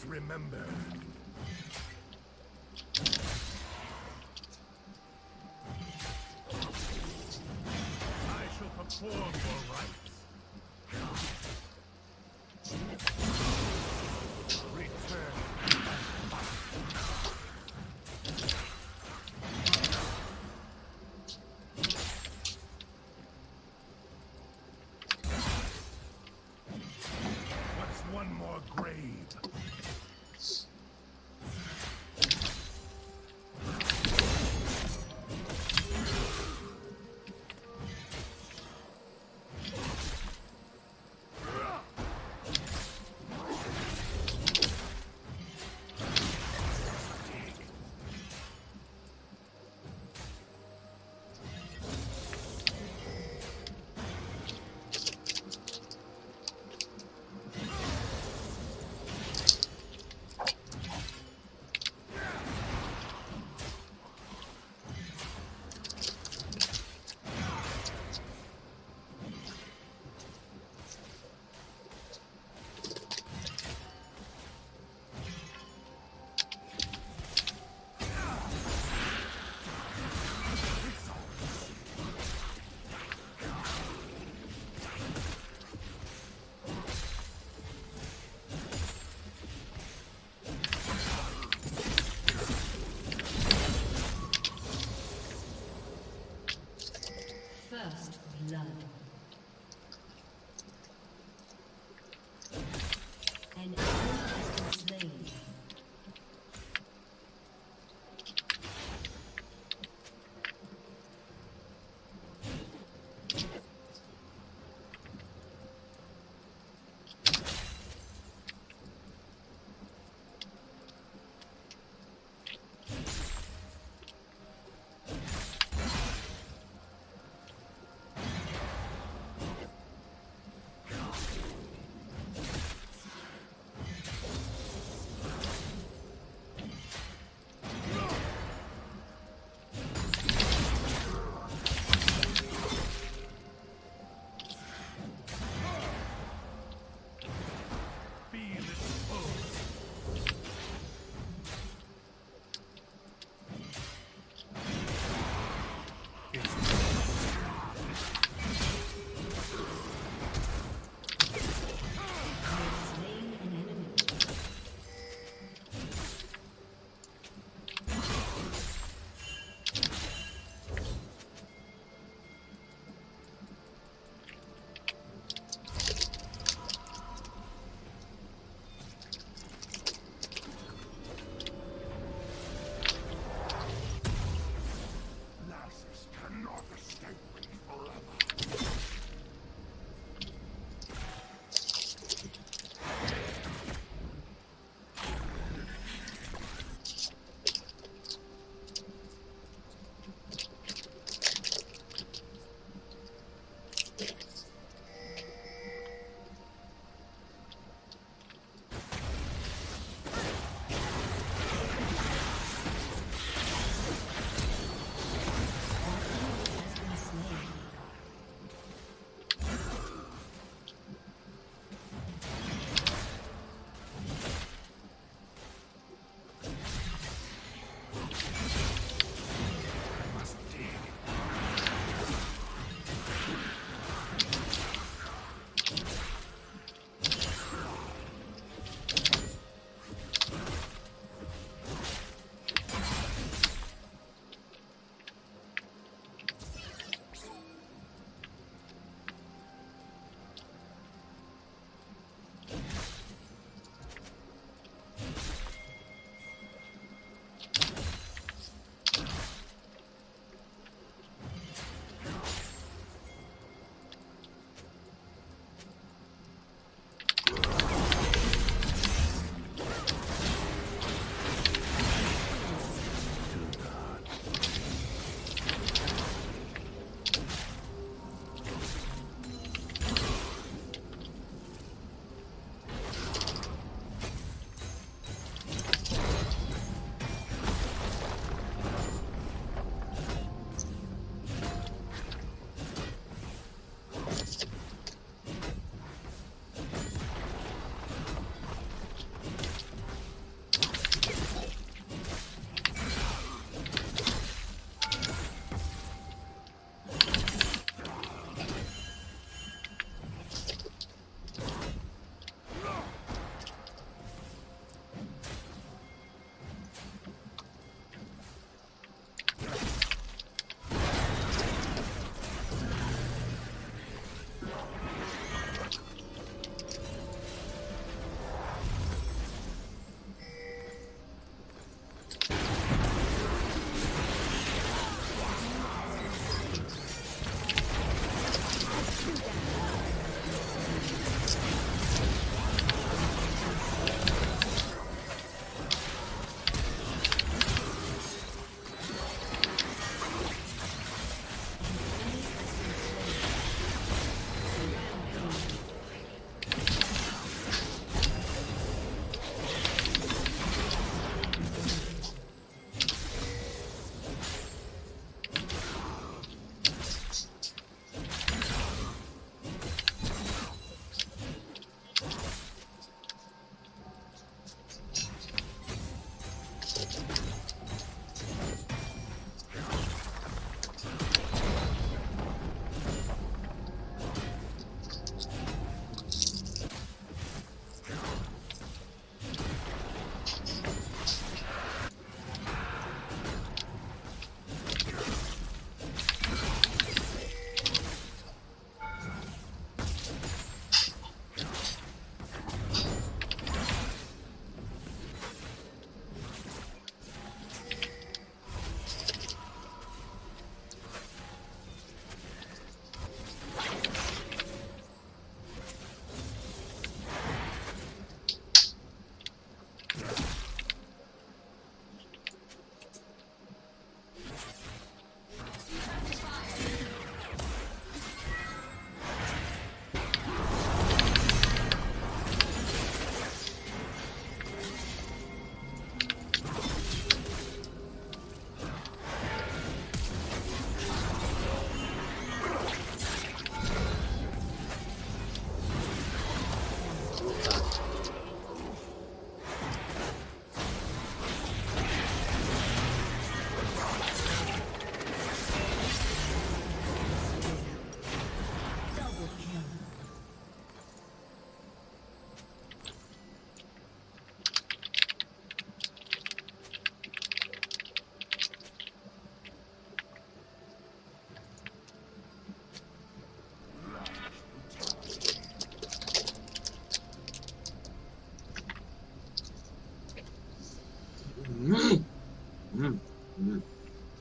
Remember. I shall perform your rites. Return. What's one more grave?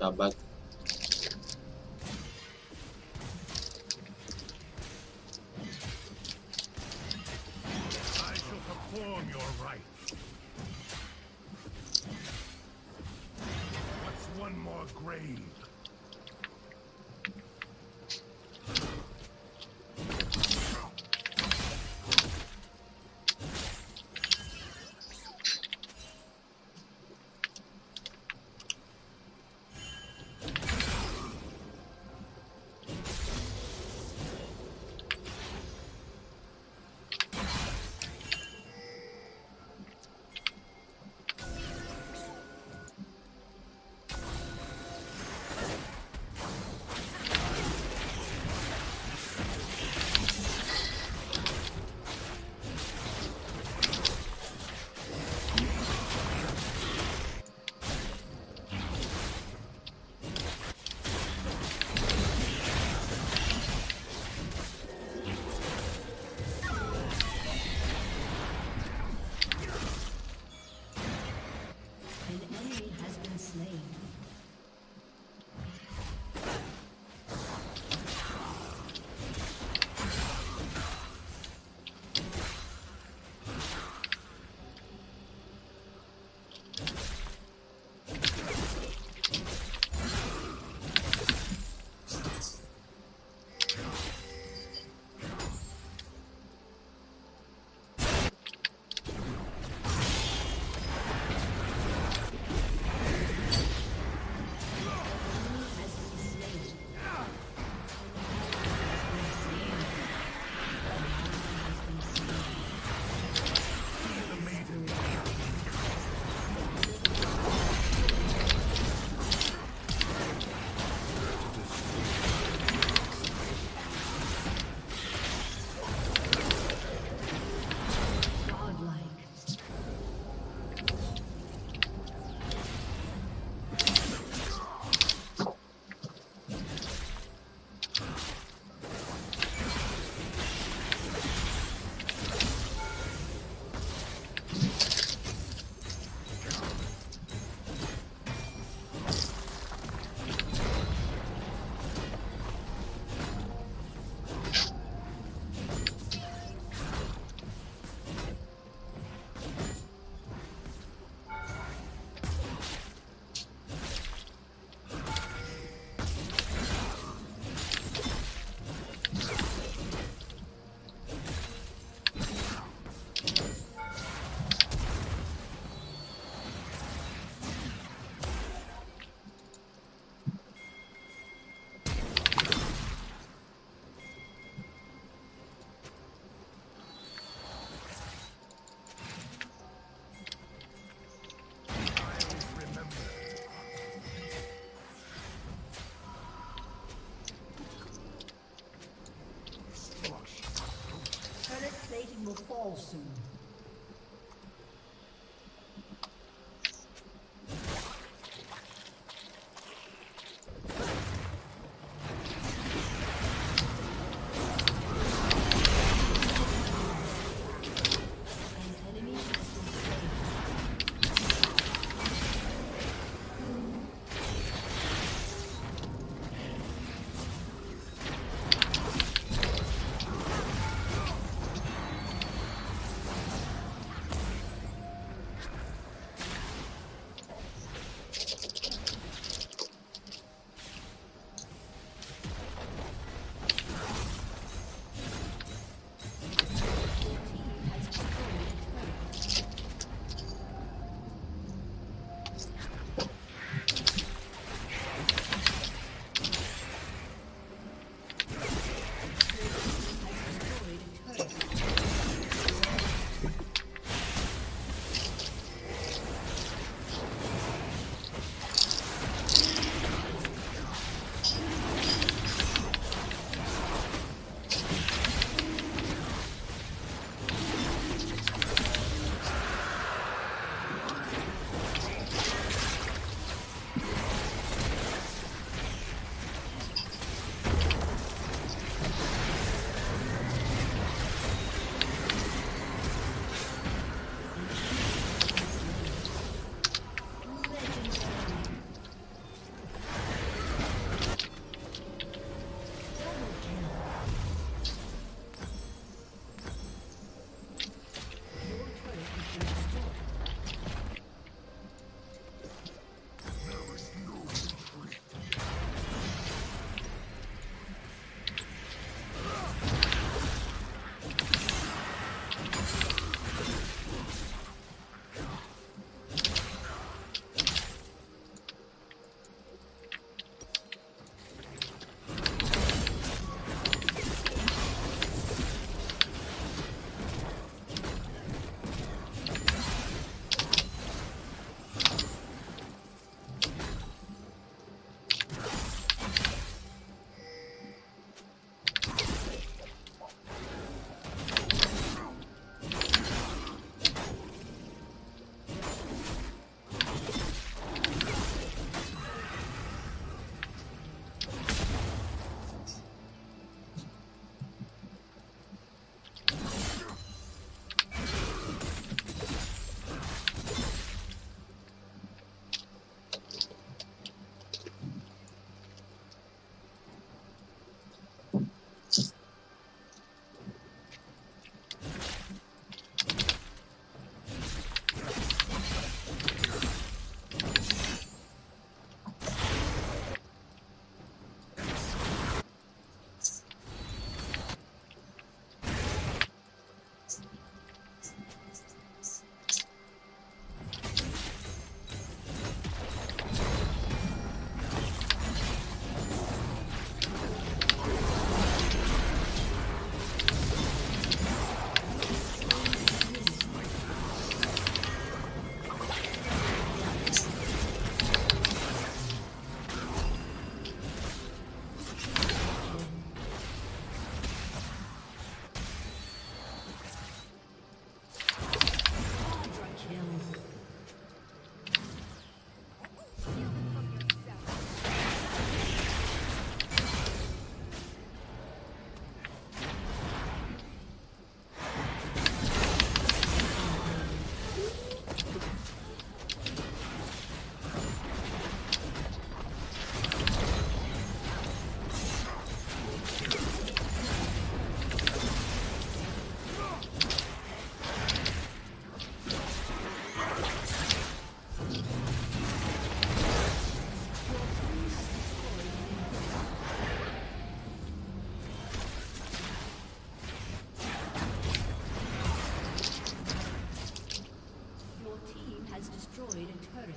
Kabag. I shall perform your rites. What's one more grave? has destroyed a turret.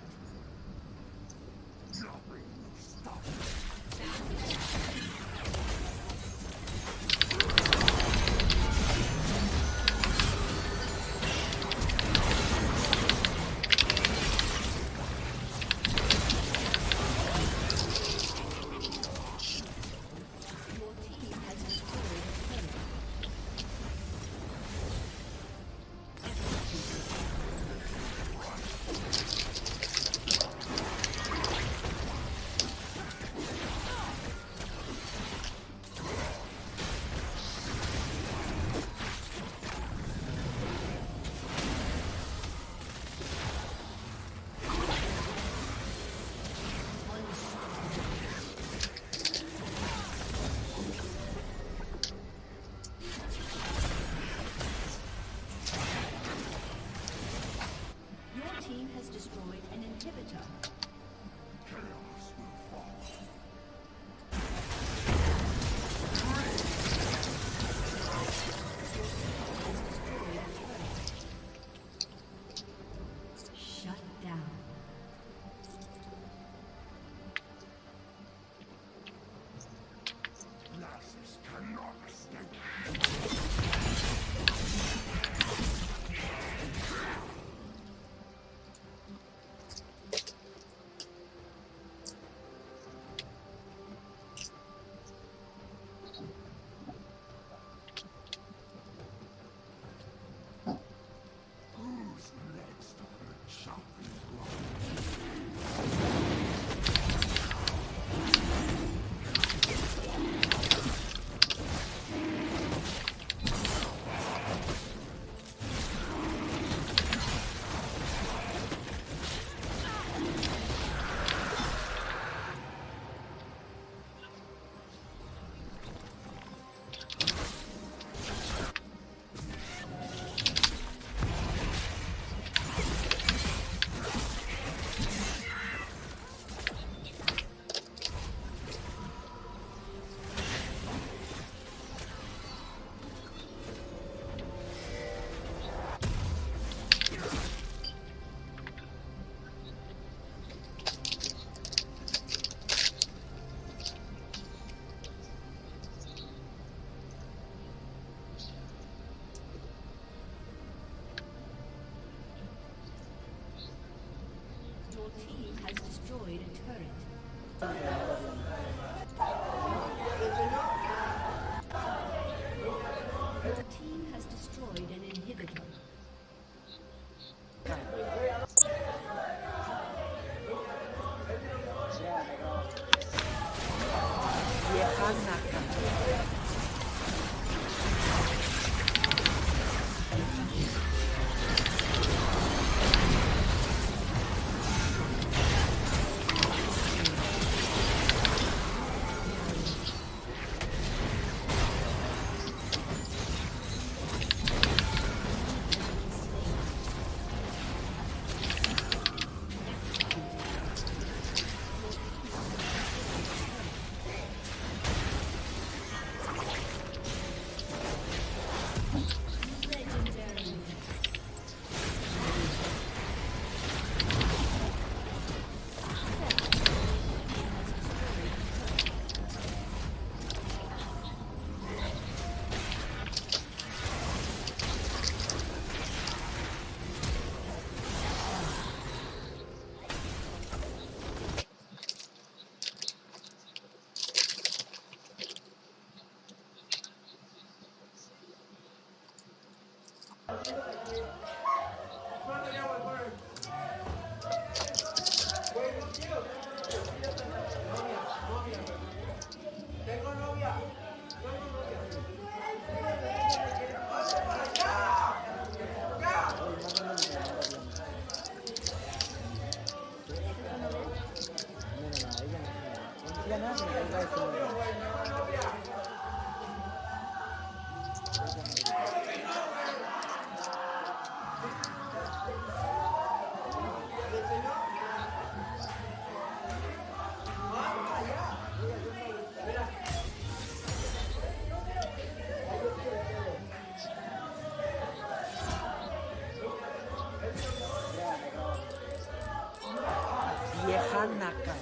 Tanaka.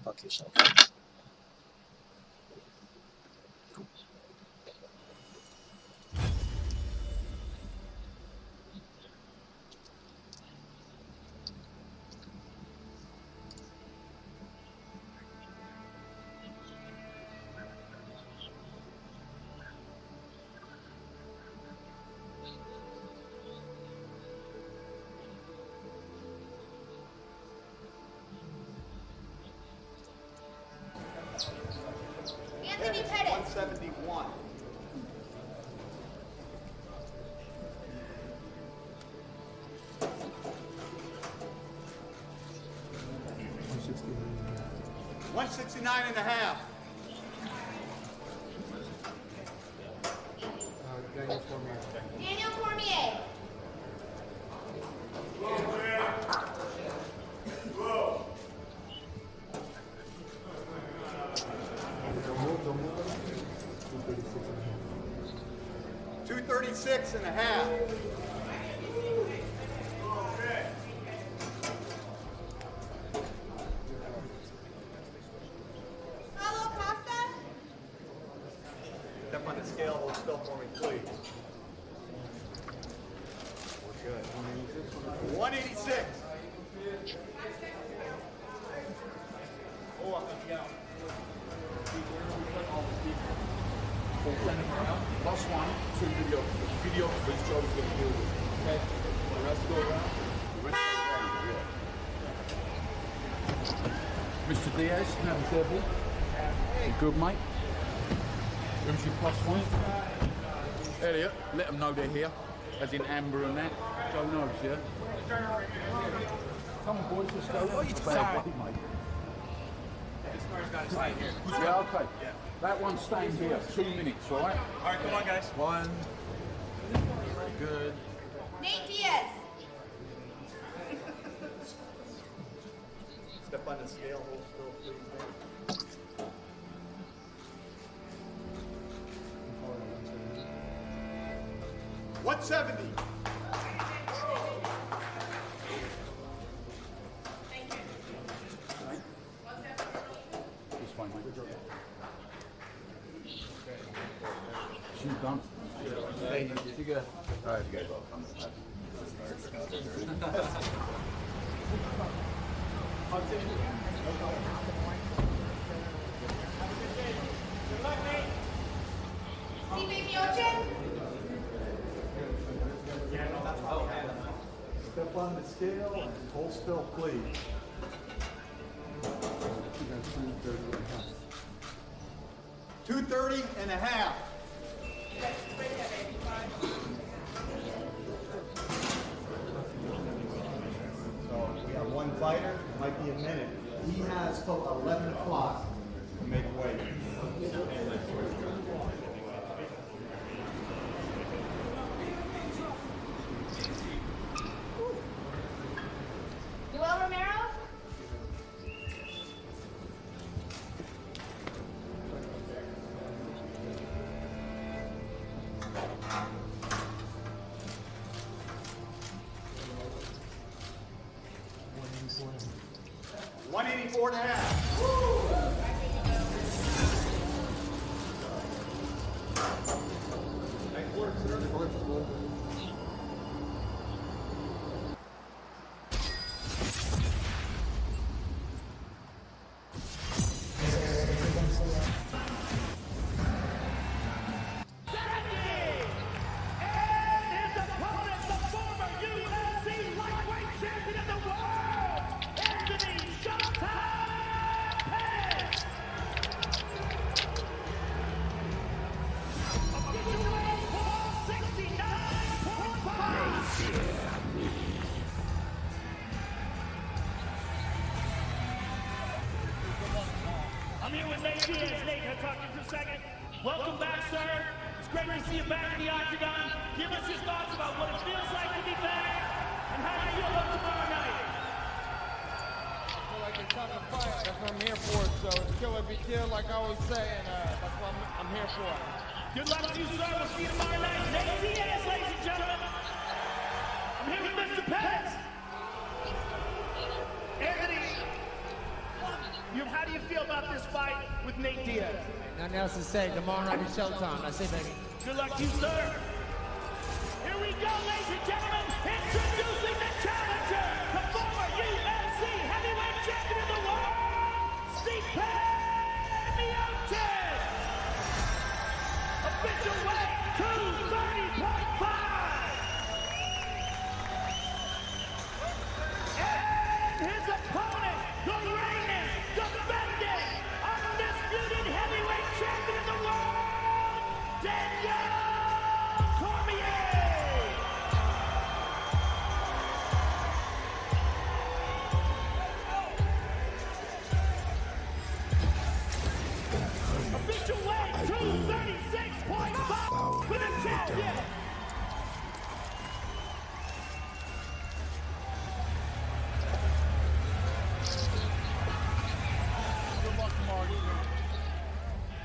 Fuck yourself. Anthony Pettis. 171. $169 and a half. Daniel Cormier. $236 and a half. Paulo Costa. Step on the scale, hold still for me, please. We're good. 186. Oh, Diaz, never devil. You good, mate? Who's your plus one? Elliot, let them know they're here. As in Amber and that. Joe knows, yeah? Come on, boys, let's go. Oh, you Fair play, mate. This car's got to stay here. Yeah, okay. That one's staying here. 2 minutes, all right? All right, come on, guys. 1. Good. Nate Diaz. Step on the scale, hold still, please. 170. This way, mate. She's done. Thank you. You good? All right, you guys all come. See Baby Ocean? Step on the scale and hold still, please. 230 and a half. So we have one fighter, might be a minute. He has till 11 o'clock to make weight. Joel Romero? $184 and a half. I'm here with Nate Diaz. Nate, can I talk to you for a second? Welcome back, sir. It's great to see you back in the octagon. Give us your thoughts about what it feels like to be back and how you feel about tomorrow night. I feel like it's time to fight. That's what I'm here for. So it's kill or be killed, like I always say, and that's what I'm here for. Good luck to you, sir. We'll see you tomorrow night. Nate Diaz, ladies and gentlemen. I'm here with Mr. Pettis. Anthony, how do you feel about this fight with Nate Diaz? Nothing else to say. Tomorrow night is showtime. That's it, baby. Good luck to you, sir. Here we go, ladies and gentlemen. Introducing the challenger, the former UFC heavyweight champion of the world, Stipe Miocic. Official weight 230.5. And his opponent, the reigning, defending, undisputed heavyweight champion of the world, Daniel Cormier. Official weight 236.5 for the champion. Good luck tomorrow.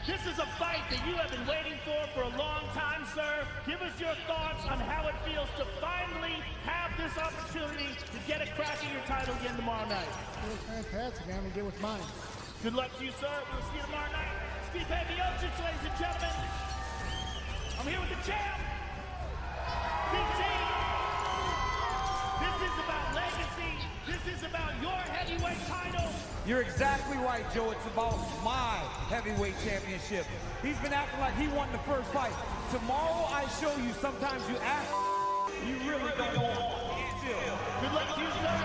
This is a fight that you have been waiting for a long time, sir. Give us your thoughts on how it feels to finally have this opportunity to get a crack at your title again tomorrow night. Feels fantastic. I'm going to get what's mine. Good luck to you, sir. We'll see you tomorrow night. Stipe Miocic, ladies and gentlemen. I'm here with the champ. DC. This is about legacy. This is about your heavyweight title. You're exactly right, Joe. It's about my heavyweight championship. He's been acting like he won the first fight. Tomorrow, I show you sometimes you act, you really don't want. Still. Good luck to you, sir.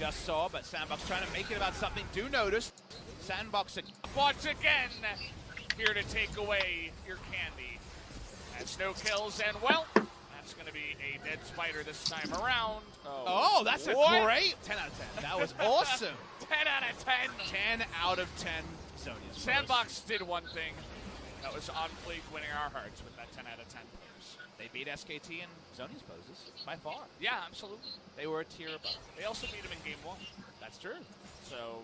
just saw, but Sandbox trying to make it about something. Do notice, Sandbox Once again, here to take away your candy. That's no kills, and well, that's going to be a dead spider this time around. Oh, that's a What? great 10 out of 10. That was awesome. 10 out of 10. 10 out of 10. Zonia's Sandbox did one thing. That was on fleek, winning our hearts with that 10 out of 10 players. They beat SKT and Zonia's poses by far. Yeah, absolutely. They were a tier above. They also beat him in game 1. That's true. So,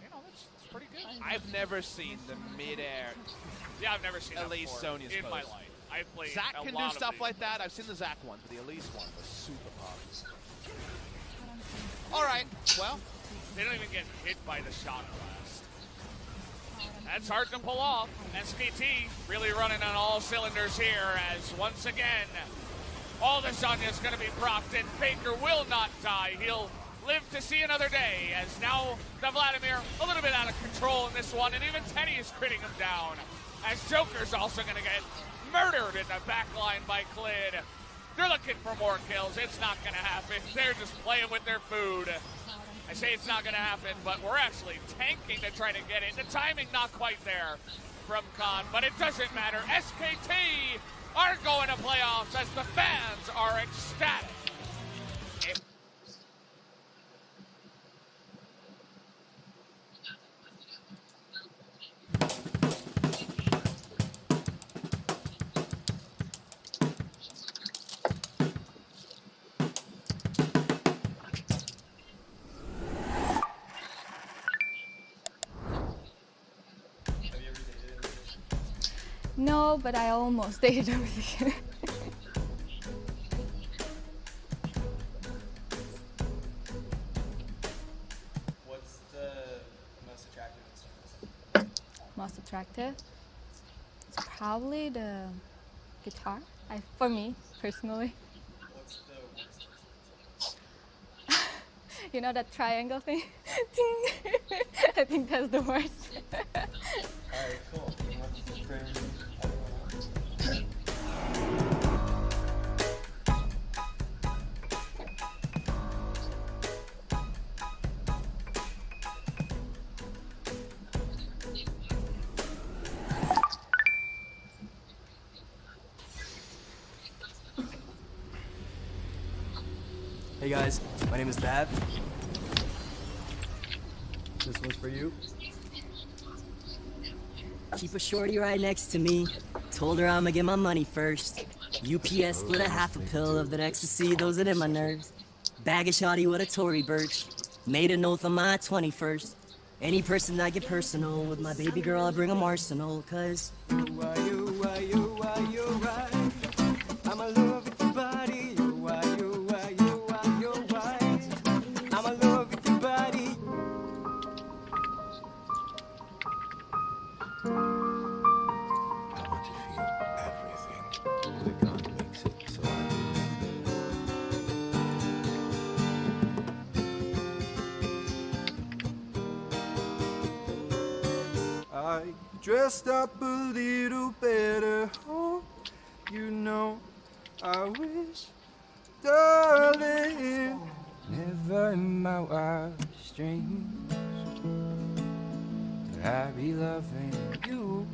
that's pretty good. I've never seen the mid-air. Yeah, I've never seen that Elise before Zonia's in my pose. life. I've played Zac a can lot do of stuff these. like that. I've seen the Zac one, but the Elise one was super pop. All right, well. They don't even get hit by the shot blast. That's hard to pull off. SKT really running on all cylinders here as once again, all the Zonya's going to be propped and Faker will not die. He'll live to see another day as now the Vladimir a little bit out of control in this one, and even Teddy is critting him down as Joker's also going to get murdered in the back line by Klid. They're looking for more kills. It's not going to happen. They're just playing with their food. I say it's not going to happen, but we're actually tanking to try to get it. The timing not quite there from Khan, but it doesn't matter. SKT are going to playoffs as the fans are ecstatic. No, but I almost dated over here. What's the most attractive instrument? Most attractive? It's probably the guitar. For me, personally. What's the worst instrument? You know that triangle thing? Ting. I think that's the worst. Alright, cool. What's the favorite? Hey guys, my name is Bav. This one's for you. Keep a shorty right next to me. Told her I'ma get my money first. UPS split a half a pill of that ecstasy, those are in my nerves. Bag a shawty with a Tory Burch. Made an oath on my 21st. Any person I get personal with my baby girl, I bring 'em arsenal, cause You are right. I'm in love with your body. You are right. I'm in love with your body. I want to feel everything, but I can't mix it, so I dressed up a little better. Oh, you know, I wish, darling, never in my wildest dreams would I be loving you.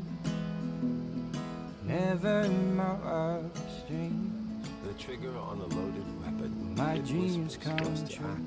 Never in my wildest dreams. the trigger on a loaded weapon. My it was dreams supposed come to true. act.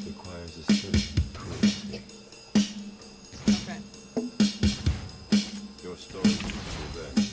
Requires a certain cruelty. Your story is your best.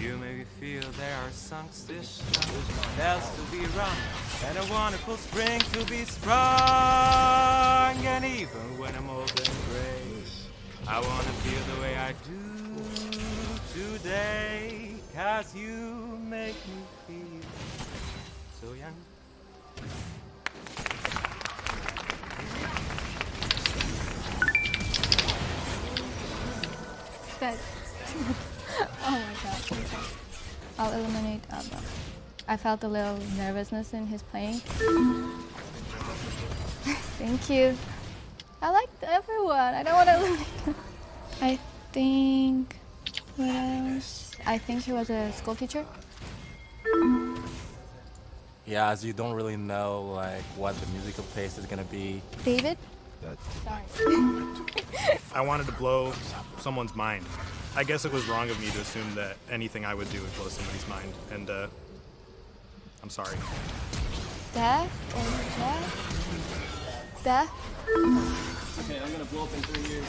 You make me feel there are songs this bells to be rung, and a wonderful spring to be sprung. And even when I'm old and gray, I wanna feel the way I do today. 'Cause you make me feel so young. That. Oh my god. I'll eliminate Abba. I felt a little nervousness in his playing. Thank you. I liked everyone. I don't want to eliminate him. I think... What else? I think he was a school teacher. Yeah, as you don't really know like what the musical taste is gonna be. David? I wanted to blow someone's mind. I guess it was wrong of me to assume that anything I would do would blow somebody's mind, and I'm sorry. Death or Jeff? Death? Okay, I'm gonna blow up in 3 years.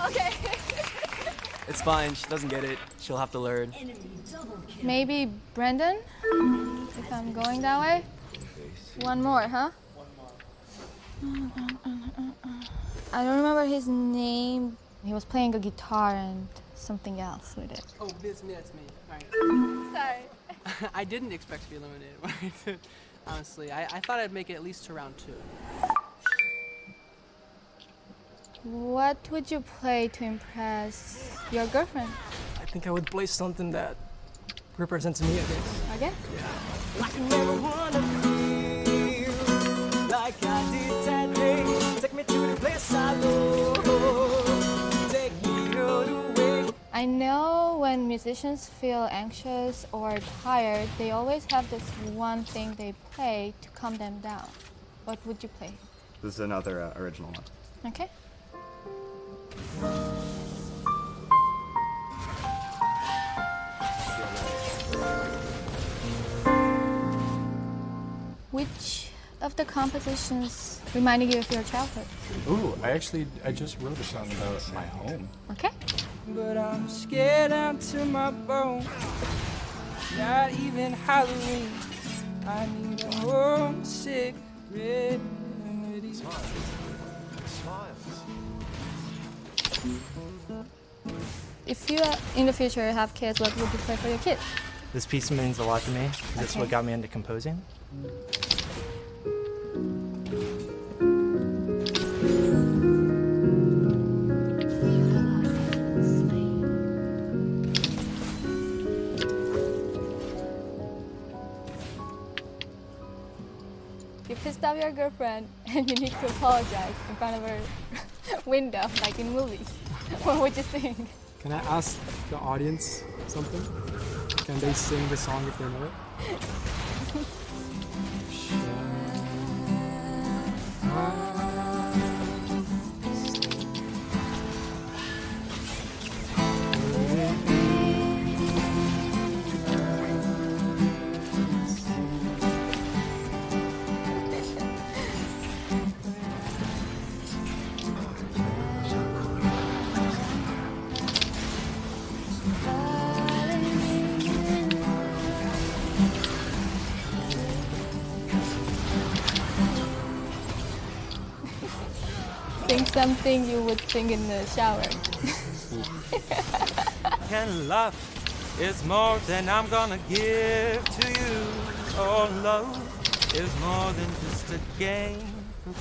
Okay. It's fine, she doesn't get it. She'll have to learn. Maybe Brendan? If I'm going that way? One more, huh? I don't remember his name. He was playing a guitar and something else with it. Oh, it's me. Alright. Sorry. I didn't expect to be eliminated. Honestly, I thought I'd make it at least to round 2. What would you play to impress your girlfriend? I think I would play something that represents me, I guess. Okay? I can never wanna feel like I did that day. Take me to the place I love. Take me all the way. I know when musicians feel anxious or tired, they always have this one thing they play to calm them down. What would you play? This is another original one. Okay. Which of the compositions reminded you of your childhood? Ooh, I just wrote a song about my home. Okay. But I'm scared down to my bones. Not even Halloween. I need a homesick remedy. If you in the future have kids, what would you play for your kids? This piece means a lot to me. That's what got me into composing. You pissed off your girlfriend and you need to apologize in front of her window, like in movies. What would you sing? Can I ask the audience something? Can they sing the song if they know it? Sing something you would sing in the shower. And love is more than I'm gonna give to you. Oh, love is more than just a game for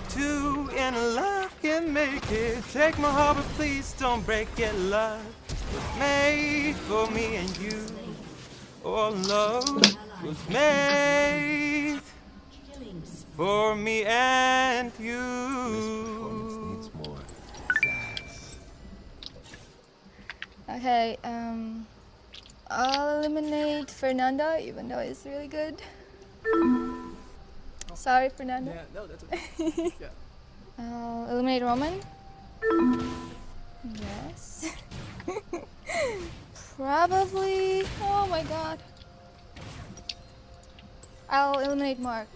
two. And love can make it. Take my heart, but please don't break it. Love was made for me and you. Oh, love was made for me and you. Okay, I'll eliminate Fernando, even though he's really good. Sorry, Fernando. Yeah, no, that's okay. Yeah. I'll eliminate Roman. Yes. Probably. Oh my god. I'll eliminate Mark.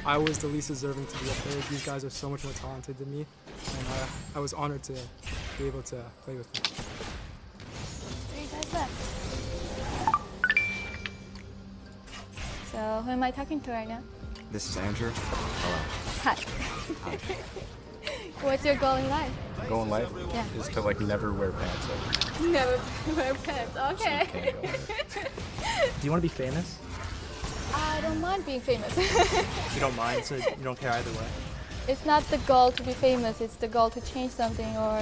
I was the least deserving to be up there. These guys are so much more talented than me, and I was honored to be able to play with me. 3 guys left. So who am I talking to right now? This is Andrew. Hello. Hi. What's your goal in life? Goal in life Yeah. is to like never wear pants. Never wear pants. Okay. Do you want to be famous? I don't mind being famous. You don't mind, so you don't care either way. It's not the goal to be famous, it's the goal to change something or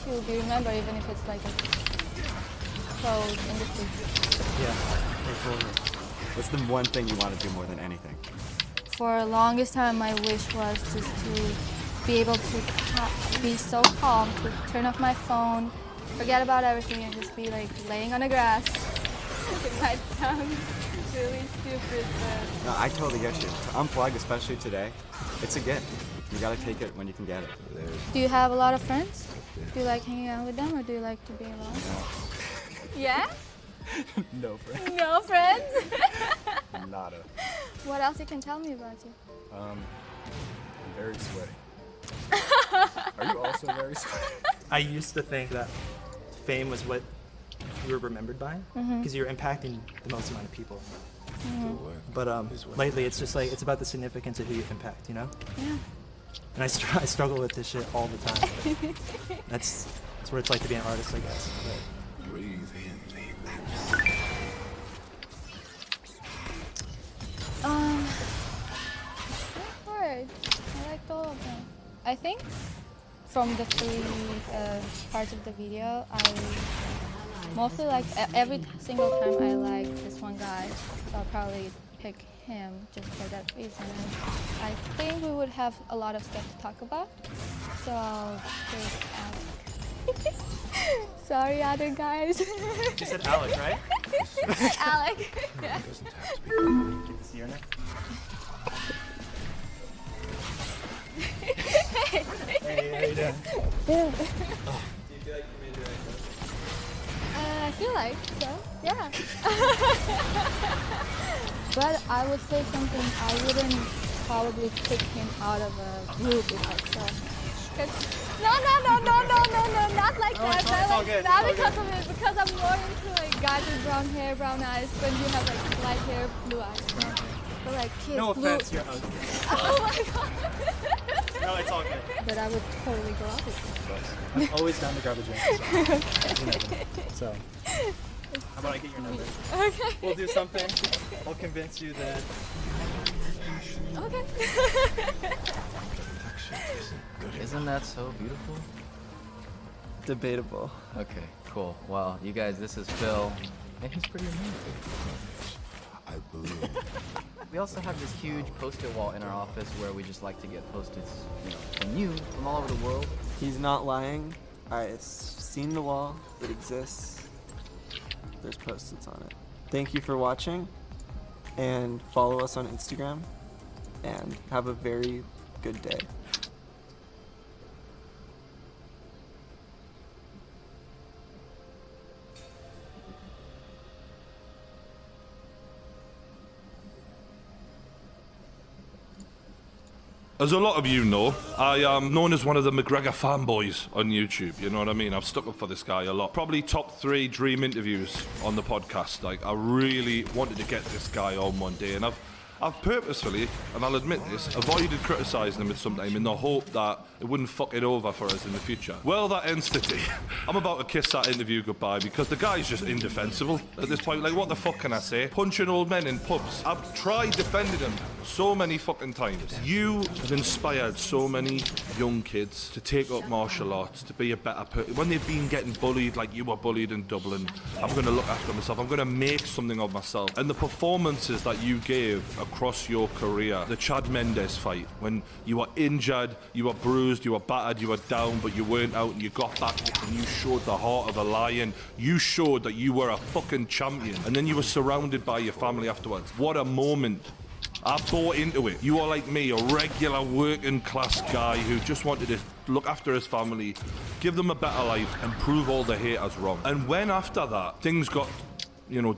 to be remembered, even if it's like a clothes industry. Yeah. What's the one thing you want to do more than anything? For the longest time, my wish was just to be able to be so calm, to turn off my phone, forget about everything, and just be like laying on the grass. It might sound really stupid, but... No, I totally get you. To unplug, especially today, it's a gift. You gotta take it when you can get it. Do you have a lot of friends? Do you like hanging out with them, or do you like to be alone? Yeah? No friends. No friends? Nada. What else you can tell me about you? I'm very sweaty. Are you also very sweaty? I used to think that fame was what you were remembered by, because you're impacting the most amount of people. But lately, it's just like, it's about the significance of who you impact, you know? Yeah. And I struggle with this shit all the time. That's what it's like to be an artist, I guess. But Breathe in the hard. I liked all of them. I think from the 3 parts of the video, I mostly like every single time I like this one guy, so I'll probably pick him just for that reason. And I think we would have a lot of stuff to talk about, so I'll pick Alec. Sorry, other guys. You said Alec, right? Alec. Yeah. Get to see your neck. Hey, how you doing? Yeah. Do you feel like you made the right choice? I feel like so, yeah. But I would say something, I wouldn't probably pick him out of a group if I saw him. No, not like that. Not because of it, because I'm more into like guys with brown hair, brown eyes, when you have like light hair, blue eyes. But like kids, no blue. offense, you're ugly. Oh my god. No, it's all good. But I would totally go out with I'm always down to grab a drink. So, how about I get your number? Okay. We'll do something. I'll convince you that. Okay. Isn't that so beautiful? Debatable. Okay, cool. Well, you guys, this is Phil, and he's pretty amazing. I believe. We also have this huge post-it wall in our office where we just like to get post-its, from you, from all over the world. He's not lying. I've seen the wall. It exists. There's post-its on it. Thank you for watching, and follow us on Instagram, and have a very good day. As a lot of you know, I am known as one of the McGregor fanboys on YouTube, you know what I mean? I've stuck up for this guy a lot. Probably top 3 dream interviews on the podcast. Like, I really wanted to get this guy on one day, and I've purposefully, and I'll admit this, avoided criticising him at some time in the hope that it wouldn't fuck it over for us in the future. Well, that ends today. I'm about to kiss that interview goodbye because the guy's just indefensible at this point. Like, what the fuck can I say? Punching old men in pubs. I've tried defending him so many fucking times. You have inspired so many young kids to take up martial arts, to be a better person. When they've been getting bullied like you were bullied in Dublin, I'm going to look after myself. I'm going to make something of myself. And the performances that you gave across your career, the Chad Mendes fight, when you were injured, you were bruised, you were battered, you were down, but you weren't out, and you got back and you showed the heart of a lion. You showed that you were a fucking champion, and then you were surrounded by your family afterwards. What a moment. I bought into it. You are like me, a regular working class guy who just wanted to look after his family, give them a better life, and prove all the haters wrong. And when after that things got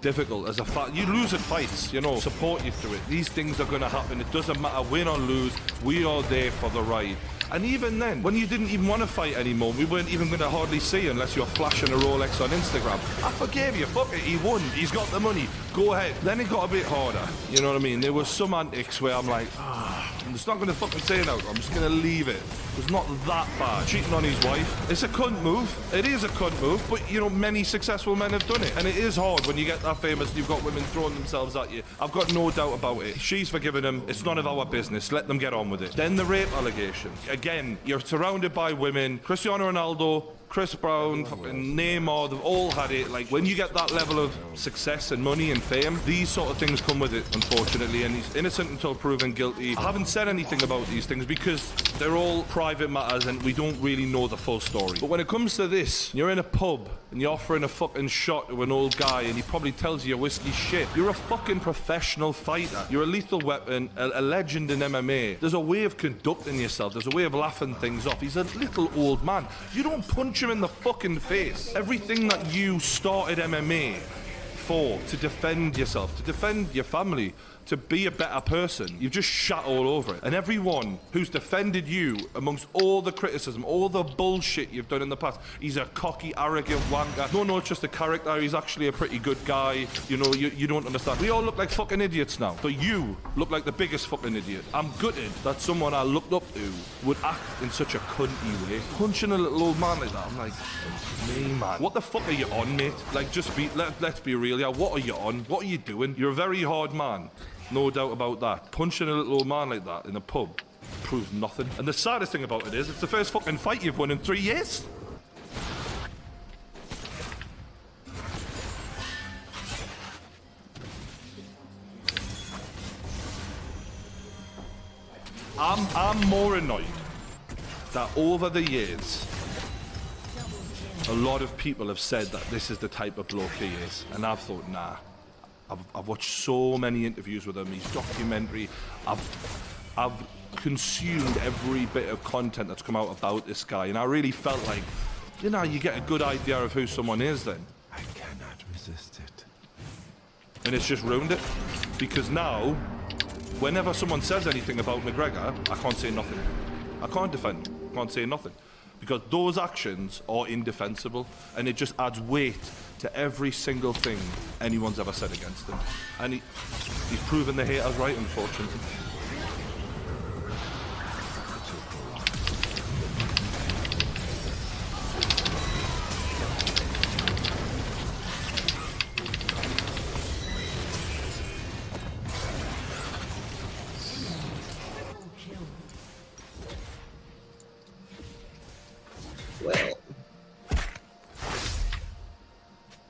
difficult as a fact, you lose at fights, support you through it. These things are going to happen. It doesn't matter, win or lose, we are there for the ride. And even then, when you didn't even want to fight anymore, we weren't even going to hardly see you unless you're flashing a Rolex on Instagram. I forgave you. Fuck it. He won. He's got the money. Go ahead. Then it got a bit harder. You know what I mean? There was some antics where I'm like, I'm just not going to fucking say it out. I'm just going to leave it. It's not that bad. Cheating on his wife. It's a cunt move. It is a cunt move. But, you know, many successful men have done it. And it is hard when you get that famous and you've got women throwing themselves at you. I've got no doubt about it. She's forgiven him. It's none of our business. Let them get on with it. Then the rape allegations. Again, you're surrounded by women. Cristiano Ronaldo, Chris Brown, fucking Neymar, they've all had it. Like, when you get that level of success and money and fame, these sort of things come with it, unfortunately, and he's innocent until proven guilty. I haven't said anything about these things because they're all private matters and we don't really know the full story. But when it comes to this, you're in a pub and you're offering a fucking shot to an old guy and he probably tells you you're whiskey shit. You're a fucking professional fighter. You're a lethal weapon, a legend in MMA. There's a way of conducting yourself. There's a way of laughing things off. He's a little old man. You don't punch him in the fucking face. Everything that you started MMA for, to defend yourself, to defend your family, to be a better person, you've just shat all over it. And everyone who's defended you amongst all the criticism, all the bullshit you've done in the past, he's a cocky, arrogant wanker. No, it's just a character. He's actually a pretty good guy. You know, you don't understand. We all look like fucking idiots now. But you look like the biggest fucking idiot. I'm gutted that someone I looked up to would act in such a cunty way. Punching a little old man like that, I'm like, me, man. What the fuck are you on, mate? Like, just let's be real, yeah. What are you on? What are you doing? You're a very hard man. No doubt about that. Punching a little old man like that in a pub proves nothing. And the saddest thing about it is, it's the first fucking fight you've won in 3 years. I'm more annoyed that over the years, a lot of people have said that this is the type of bloke he is. And I've thought, nah. I've watched so many interviews with him, his documentary. I've consumed every bit of content that's come out about this guy, and I really felt like, you know, you get a good idea of who someone is then. I cannot resist it. And it's just ruined it. Because now, whenever someone says anything about McGregor, I can't say nothing. I can't defend him. I can't say nothing. Because those actions are indefensible, and it just adds weight to every single thing anyone's ever said against him. And he's proven the haters right, unfortunately.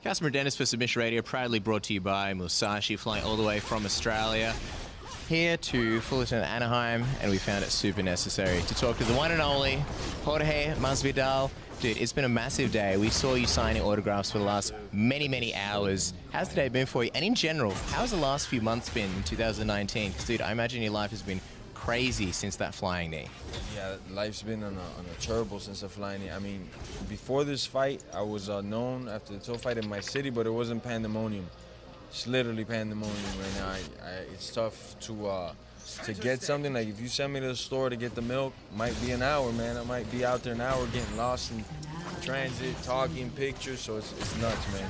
Casper Dennis for Submission Radio, proudly brought to you by Musashi, flying all the way from Australia here to Fullerton, Anaheim, and we found it super necessary to talk to the one and only Jorge Masvidal. Dude, it's been a massive day. We saw you signing autographs for the last many hours. How's the day been for you? And in general, how's the last few months been in 2019? Because, dude, I imagine your life has been crazy since that flying knee. Yeah, life's been on a turbo since the flying knee. I mean, before this fight, I was known after the toe fight in my city, but it wasn't pandemonium. It's literally pandemonium right now. It's tough to get something. Like, if you send me to the store to get the milk, might be an hour, man. I might be out there an hour getting lost in transit, talking, pictures, so it's nuts, man.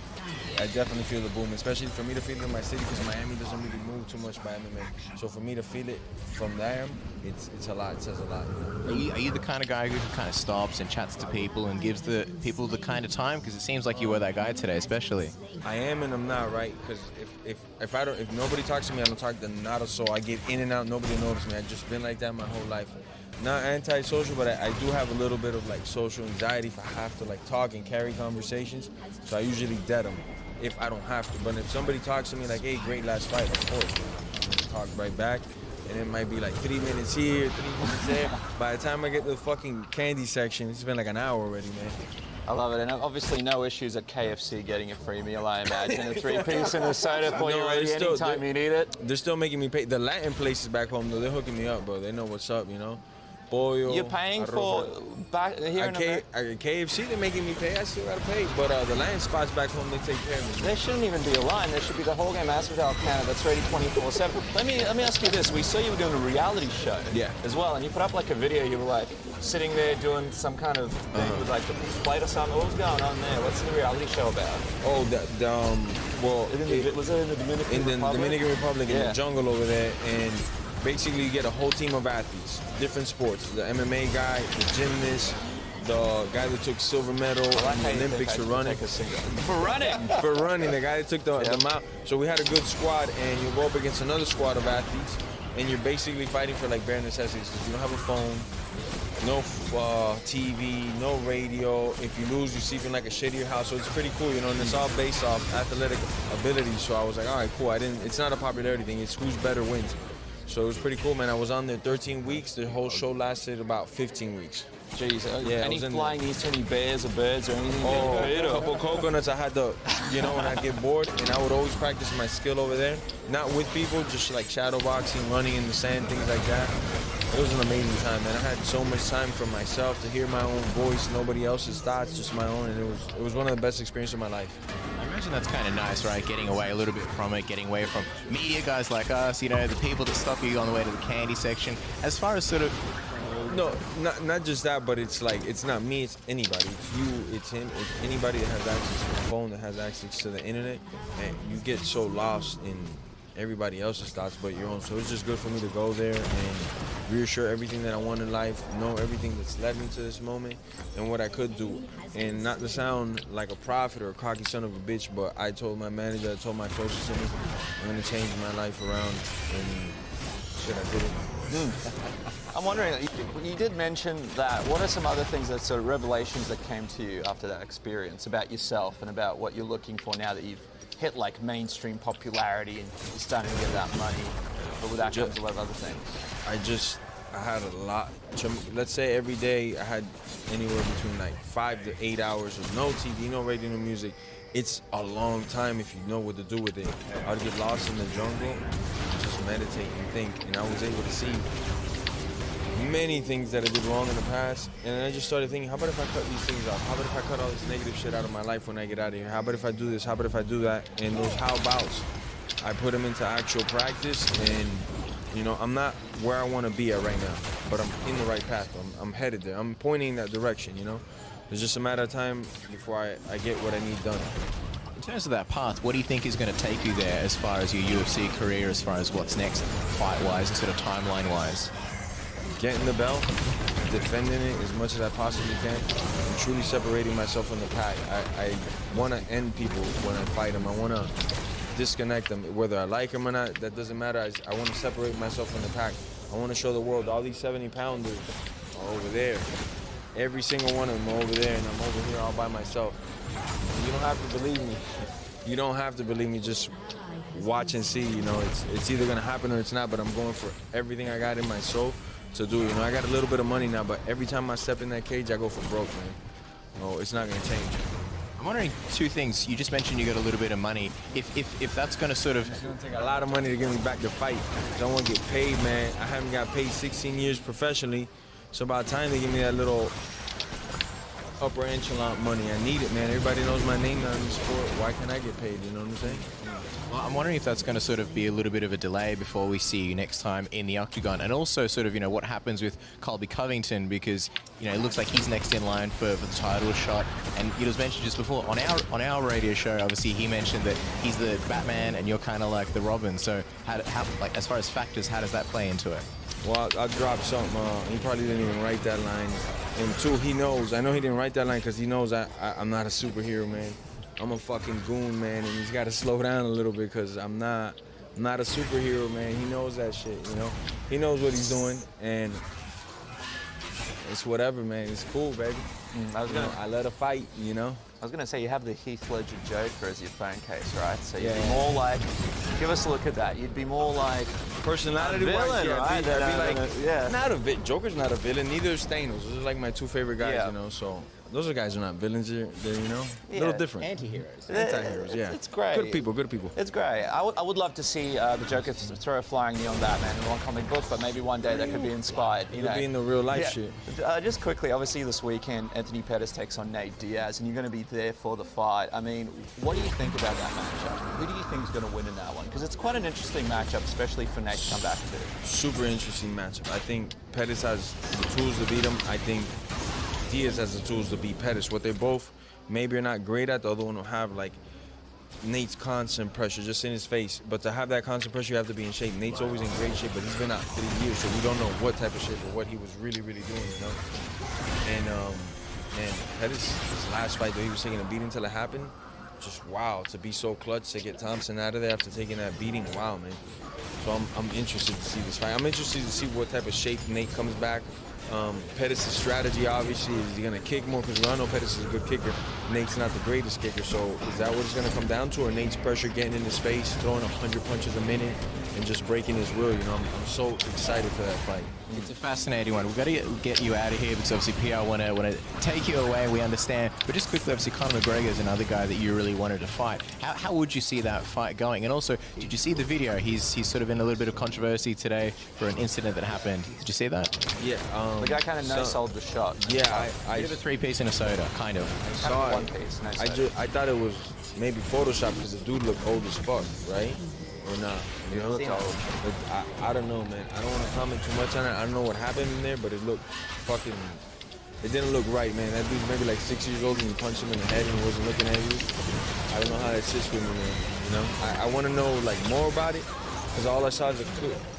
I definitely feel the boom, especially for me to feel it in my city, because Miami doesn't really move too much by MMA. So for me to feel it from there, it's a lot. It says a lot. You know? Are you the kind of guy who kind of stops and chats to people and gives the people the kind of time? Because it seems like you were that guy today, especially. I am and I'm not, right? Because if nobody talks to me, I don't talk to not a soul. I get in and out, nobody notices me. I've just been like that my whole life. Not antisocial, but I do have a little bit of like social anxiety if I have to like talk and carry conversations. So I usually dead them if I don't have to. But if somebody talks to me like, hey, great last fight, of course, I'm gonna talk right back. And it might be like 3 minutes here, 3 minutes there. By the time I get to the fucking candy section, it's been like an hour already, man. I love it, and obviously no issues at KFC getting a free meal, I imagine. A 3-piece and a soda for you ready anytime you need it. They're still making me pay. The Latin places back home, though, they're hooking me up, bro. They know what's up, you know? pollo. You're paying for back here in America? KFC, they're making me pay. I still gotta pay. But the land spots back home, they take care of me. There shouldn't even be a line. There should be the whole game Asphodel Canada that's ready 24/7. Let me ask you this. We saw you were doing a reality show as well, and you put up like a video. You were like sitting there doing some kind of thing with like a plate or something. What was going on there? What's the reality show about? Oh, well, was it in the Dominican Republic? Dominican Republic, in the jungle over there, and basically you get a whole team of athletes, different sports. The MMA guy, the gymnast, the guy that took silver medal in the Olympics for running. For running? For running, the guy that took the mount. So we had a good squad, and you go up against another squad of athletes, and you're basically fighting for like bare necessities because you don't have a phone, no TV, no radio. If you lose, you sleep in like a shittier house. So it's pretty cool, you know, and it's all based off athletic ability. So I was like, all right, cool. It's not a popularity thing. It's who's better wins. So it was pretty cool, man. I was on there 13 weeks. The whole show lasted about 15 weeks. Jeez, yeah, any flying east, any bears or birds or anything? A couple coconuts. I had to, you know, when I get bored, and I would always practice my skill over there. Not with people, just like shadow boxing, running in the sand, things like that. It was an amazing time, man. I had so much time for myself to hear my own voice, nobody else's thoughts, just my own, and it was one of the best experiences of my life. I imagine that's kind of nice, right? Getting away a little bit from it, getting away from media guys like us, you know, the people that stop you on the way to the candy section. As far as sort of... No, not just that, but it's like, it's not me, it's anybody. It's you, it's him, it's anybody that has access to the phone, that has access to the internet, and you get so lost in everybody else's thoughts but your own. So it's just good for me to go there and reassure everything that I want in life, know everything that's led me to this moment and what I could do. And not to sound like a prophet or a cocky son of a bitch, but I told my manager, I told my coaches to me, I'm gonna change my life around, and shit, I did it. I'm wondering, you did mention that. What are some other things, that sort of revelations that came to you after that experience about yourself and about what you're looking for now that you've hit like mainstream popularity and you're starting to get that money, but with that comes a lot of other things? I had a lot. Let's say every day I had anywhere between like 5 to 8 hours of no TV, no radio, no music. It's a long time if you know what to do with it. I'd get lost in the jungle, just meditate and think, and I was able to see many things that I did wrong in the past, and I just started thinking, how about if I cut these things off? How about if I cut all this negative shit out of my life when I get out of here? How about if I do this? How about if I do that? And those how-abouts, I put them into actual practice, and you know, I'm not where I want to be at right now, but I'm in the right path. I'm headed there. I'm pointing in that direction, you know? It's just a matter of time before I get what I need done. In terms of that path, what do you think is going to take you there as far as your UFC career, as far as what's next fight-wise and sort of timeline-wise? Getting the belt, defending it as much as I possibly can, and truly separating myself from the pack. I want to end people when I fight them. I want to disconnect them, whether I like them or not, that doesn't matter. I want to separate myself from the pack. I want to show the world all these 70-pounders are over there. Every single one of them are over there, and I'm over here all by myself. And you don't have to believe me. You don't have to believe me. Just watch and see. You know, it's either gonna happen or it's not. But I'm going for everything I got in my soul to do. You know, I got a little bit of money now, but every time I step in that cage, I go for broke, man. No, it's not gonna change. I'm wondering two things. You just mentioned you got a little bit of money. If that's going to sort of... It's going to take a lot of money to get me back to fight. I don't want to get paid, man. I haven't got paid 16 years professionally. So by the time they give me that little upper echelon money, I need it, man. Everybody knows my name now in the sport. Why can't I get paid? You know what I'm saying? Well, I'm wondering if that's going to sort of be a little bit of a delay before we see you next time in the octagon, and also sort of, you know, what happens with Colby Covington, because, you know, it looks like he's next in line for the title shot. And it was mentioned just before on our radio show, obviously he mentioned that he's the Batman and you're kind of like the Robin. So how like as far as factors, how does that play into it? Well, I dropped something. He probably didn't even write that line. And two, he knows. I know he didn't write that line because he knows I'm not a superhero, man. I'm a fucking goon, man, and he's got to slow down a little bit because I'm not a superhero, man. He knows that shit, you know? He knows what he's doing, and it's whatever, man. It's cool, baby. I let her fight, you know? I was going to say, you have the Heath Ledger Joker as your phone case, right? So you'd be more like, give us a look at that. You'd be more like personality-wise, villain, right? I'd be like, not a villain. Joker's not a villain. Neither is Thanos. Those are like my two favorite guys, you know? So those are guys who are not villains. They're you know, a little different. Anti-heroes. Anti-heroes, yeah. It's great. Good people, good people. It's great. I would love to see the Joker throw a flying knee on Batman in one comic book, but maybe one day that could be inspired. You It could know? be in the real life shit. Just quickly, obviously this weekend, Anthony Pettis takes on Nate Diaz, and you're going to be there for the fight. I mean, what do you think about that matchup? Who do you think is going to win in that one? Because it's quite an interesting matchup, especially for Nate to come back to. Super interesting matchup. I think Pettis has the tools to beat him. I think Diaz has the tools to beat Pettis. What they both maybe are not great at, the other one will have like Nate's constant pressure just in his face. But to have that constant pressure, you have to be in shape. Nate's always in great shape, but he's been out 3 years, so we don't know what type of shape or what he was really doing, you know? And man, Pettis, his last fight, though, he was taking a beating until it happened. Just wow, to be so clutch, to get Thompson out of there after taking that beating, wow, man. So I'm interested to see this fight. I'm interested to see what type of shape Nate comes back. Pettis' strategy, obviously, is he going to kick more? Because we all know Pettis is a good kicker. Nate's not the greatest kicker, so is that what it's going to come down to? Or Nate's pressure getting in his face, throwing 100 punches a minute, and just breaking his will? You know, I'm so excited for that fight. It's a fascinating one. We've got to get you out of here because obviously PR want to take you away. We understand, but just quickly, obviously Conor McGregor is another guy that you really wanted to fight. How would you see that fight going? And also, did you see the video? He's sort of in a little bit of controversy today for an incident that happened. Did you see that? Yeah. The guy kind of no-sold the shot. Yeah, I did a 3-piece and a soda, kind of. I saw it. One piece, no soda. I thought it was maybe Photoshop because the dude looked old as fuck, right? Or not? You know, He looked old. But I don't know, man. I don't want to comment too much on it. I don't know what happened in there, but it looked fucking. It didn't look right, man. That dude's maybe like 6 years old and you punched him in the head and he wasn't looking at you. I don't know how that sits with me, man. You know, I want to know like more about it because all I saw is a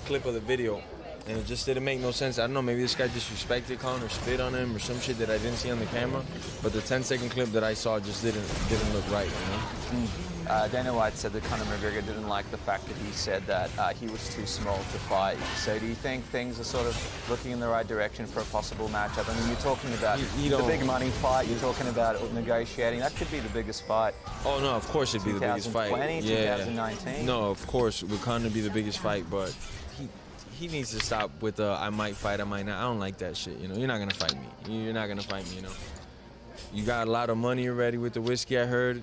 clip of the video. And it just didn't make no sense. I don't know, maybe this guy disrespected Conor, spit on him or some shit that I didn't see on the camera. But the 10-second clip that I saw just didn't look right, you know? Dana White said that Conor McGregor didn't like the fact that he said that he was too small to fight. So do you think things are sort of looking in the right direction for a possible matchup? I mean, you're talking about the big money fight, you're talking about negotiating. That could be the biggest fight. Oh, no, of course it'd be the biggest fight. 2020, 2019? No, of course, would Conor be the biggest fight, but he needs to stop with I might fight, I might not. I don't like that shit, you know? You're not going to fight me. You're not going to fight me, you know? You got a lot of money already with the whiskey, I heard.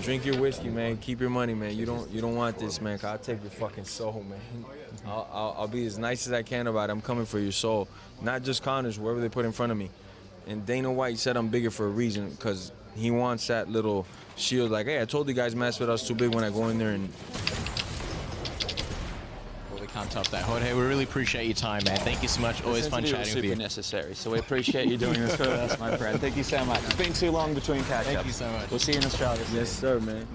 Drink your whiskey, man. Keep your money, man. You don't want this, man. 'Cause I'll take your fucking soul, man. I'll be as nice as I can about it. I'm coming for your soul. Not just Conor's, whoever they put in front of me. And Dana White said I'm bigger for a reason because he wants that little shield. Like, hey, I told you guys Masvidal's too big when I go in there and... Can't top that. Jorge, we really appreciate your time, man. Thank you so much. Always fun chatting with you. Super necessary, so we appreciate you doing this for us, my friend. Thank you so much. It's been too long between catch-ups. Thank you so much. We'll see you in Australia soon. Yes, sir, man.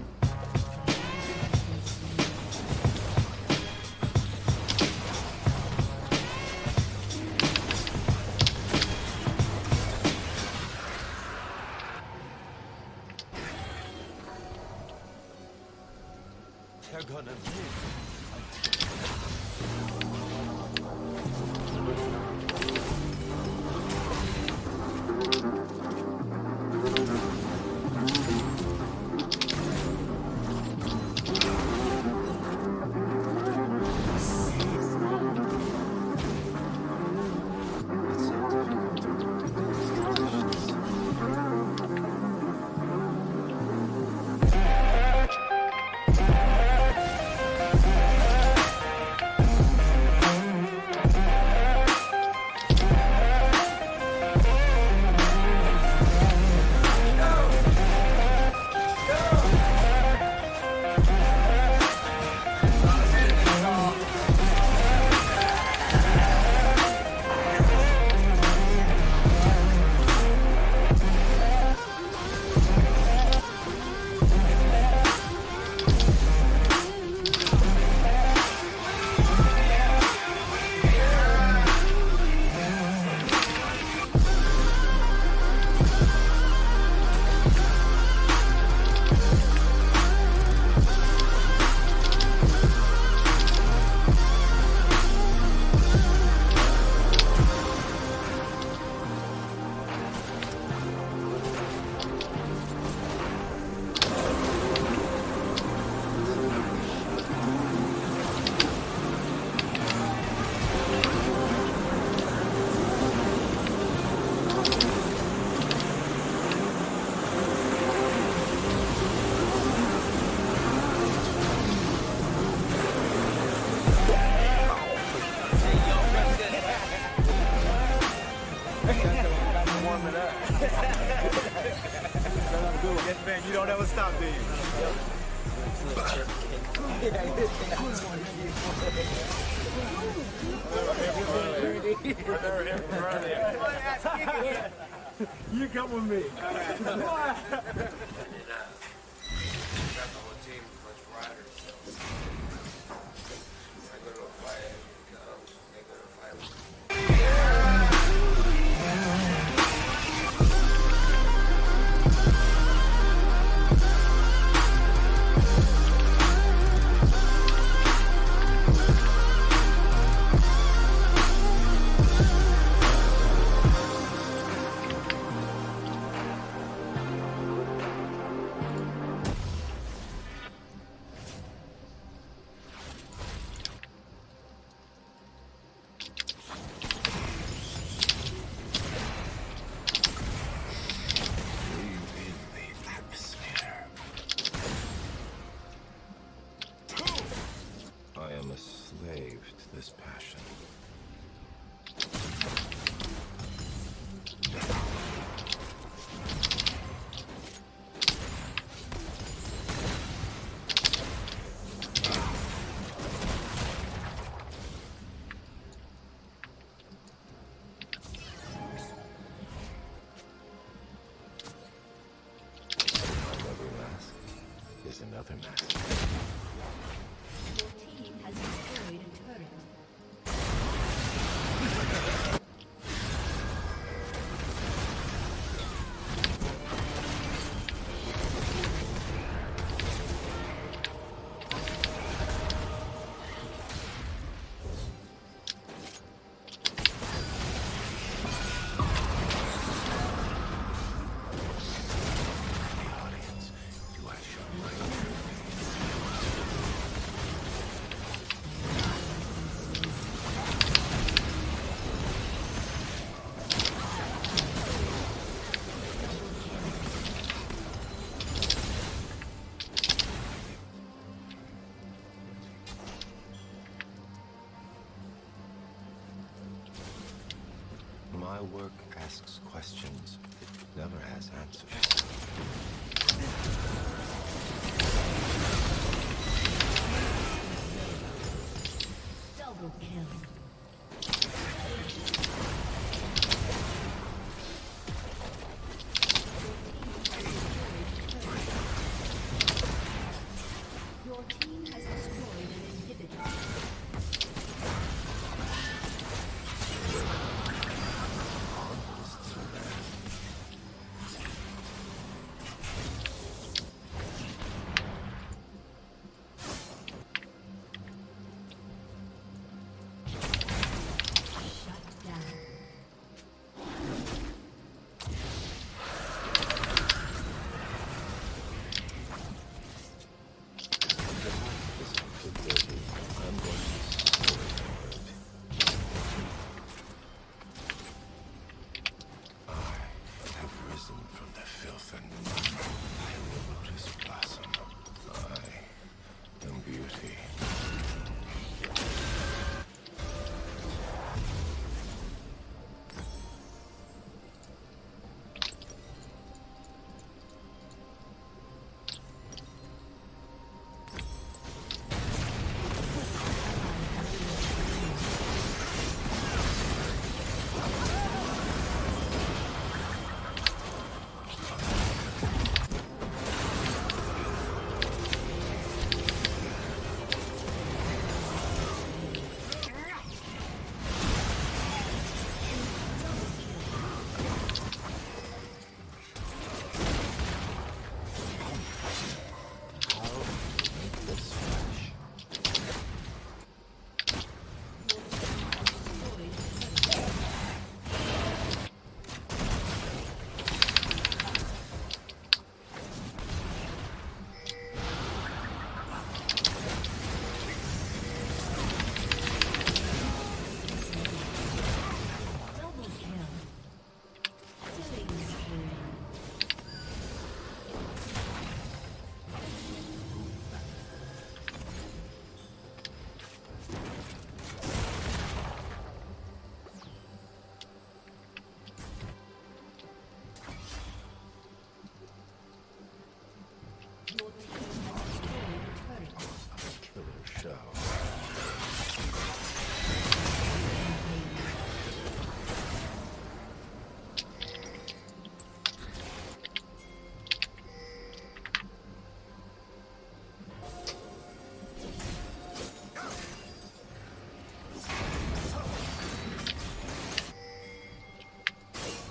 They're gonna live. Man, you don't ever stop, do you? You come with me. I am a slave to this passion. Another mask is another mask. Your team has destroyed a turret. My work asks questions. It never has answers. Double kill. Your team has destroyed an inhibitor. Killer show.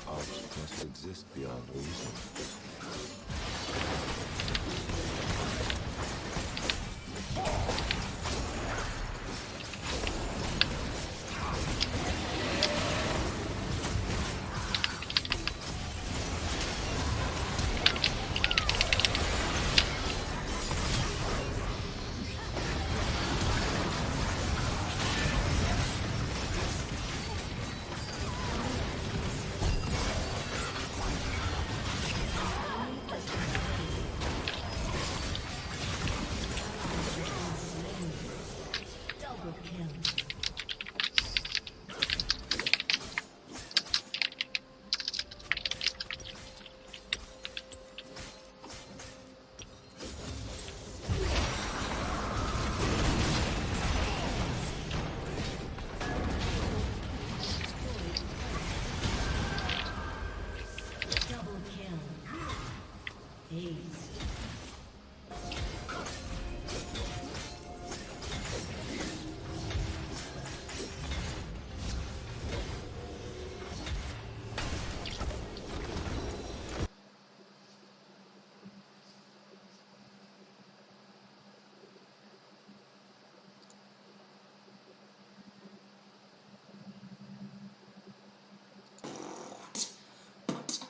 Objects must exist beyond reason. Double kill. Double kill. Ace.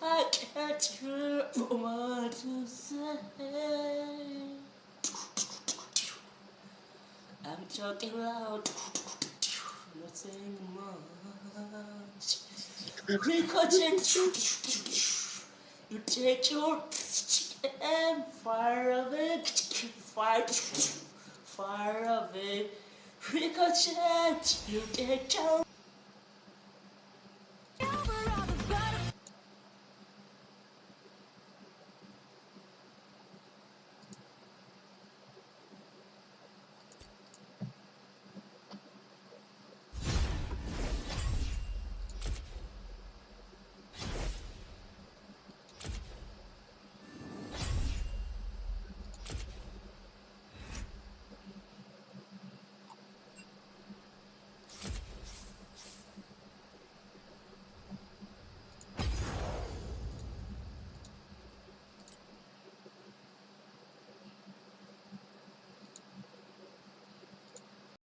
I can't hear what to say. I'm talking loud, not saying much. Ricochet, you take your and fire of it, fire of it. Ricochet, you take your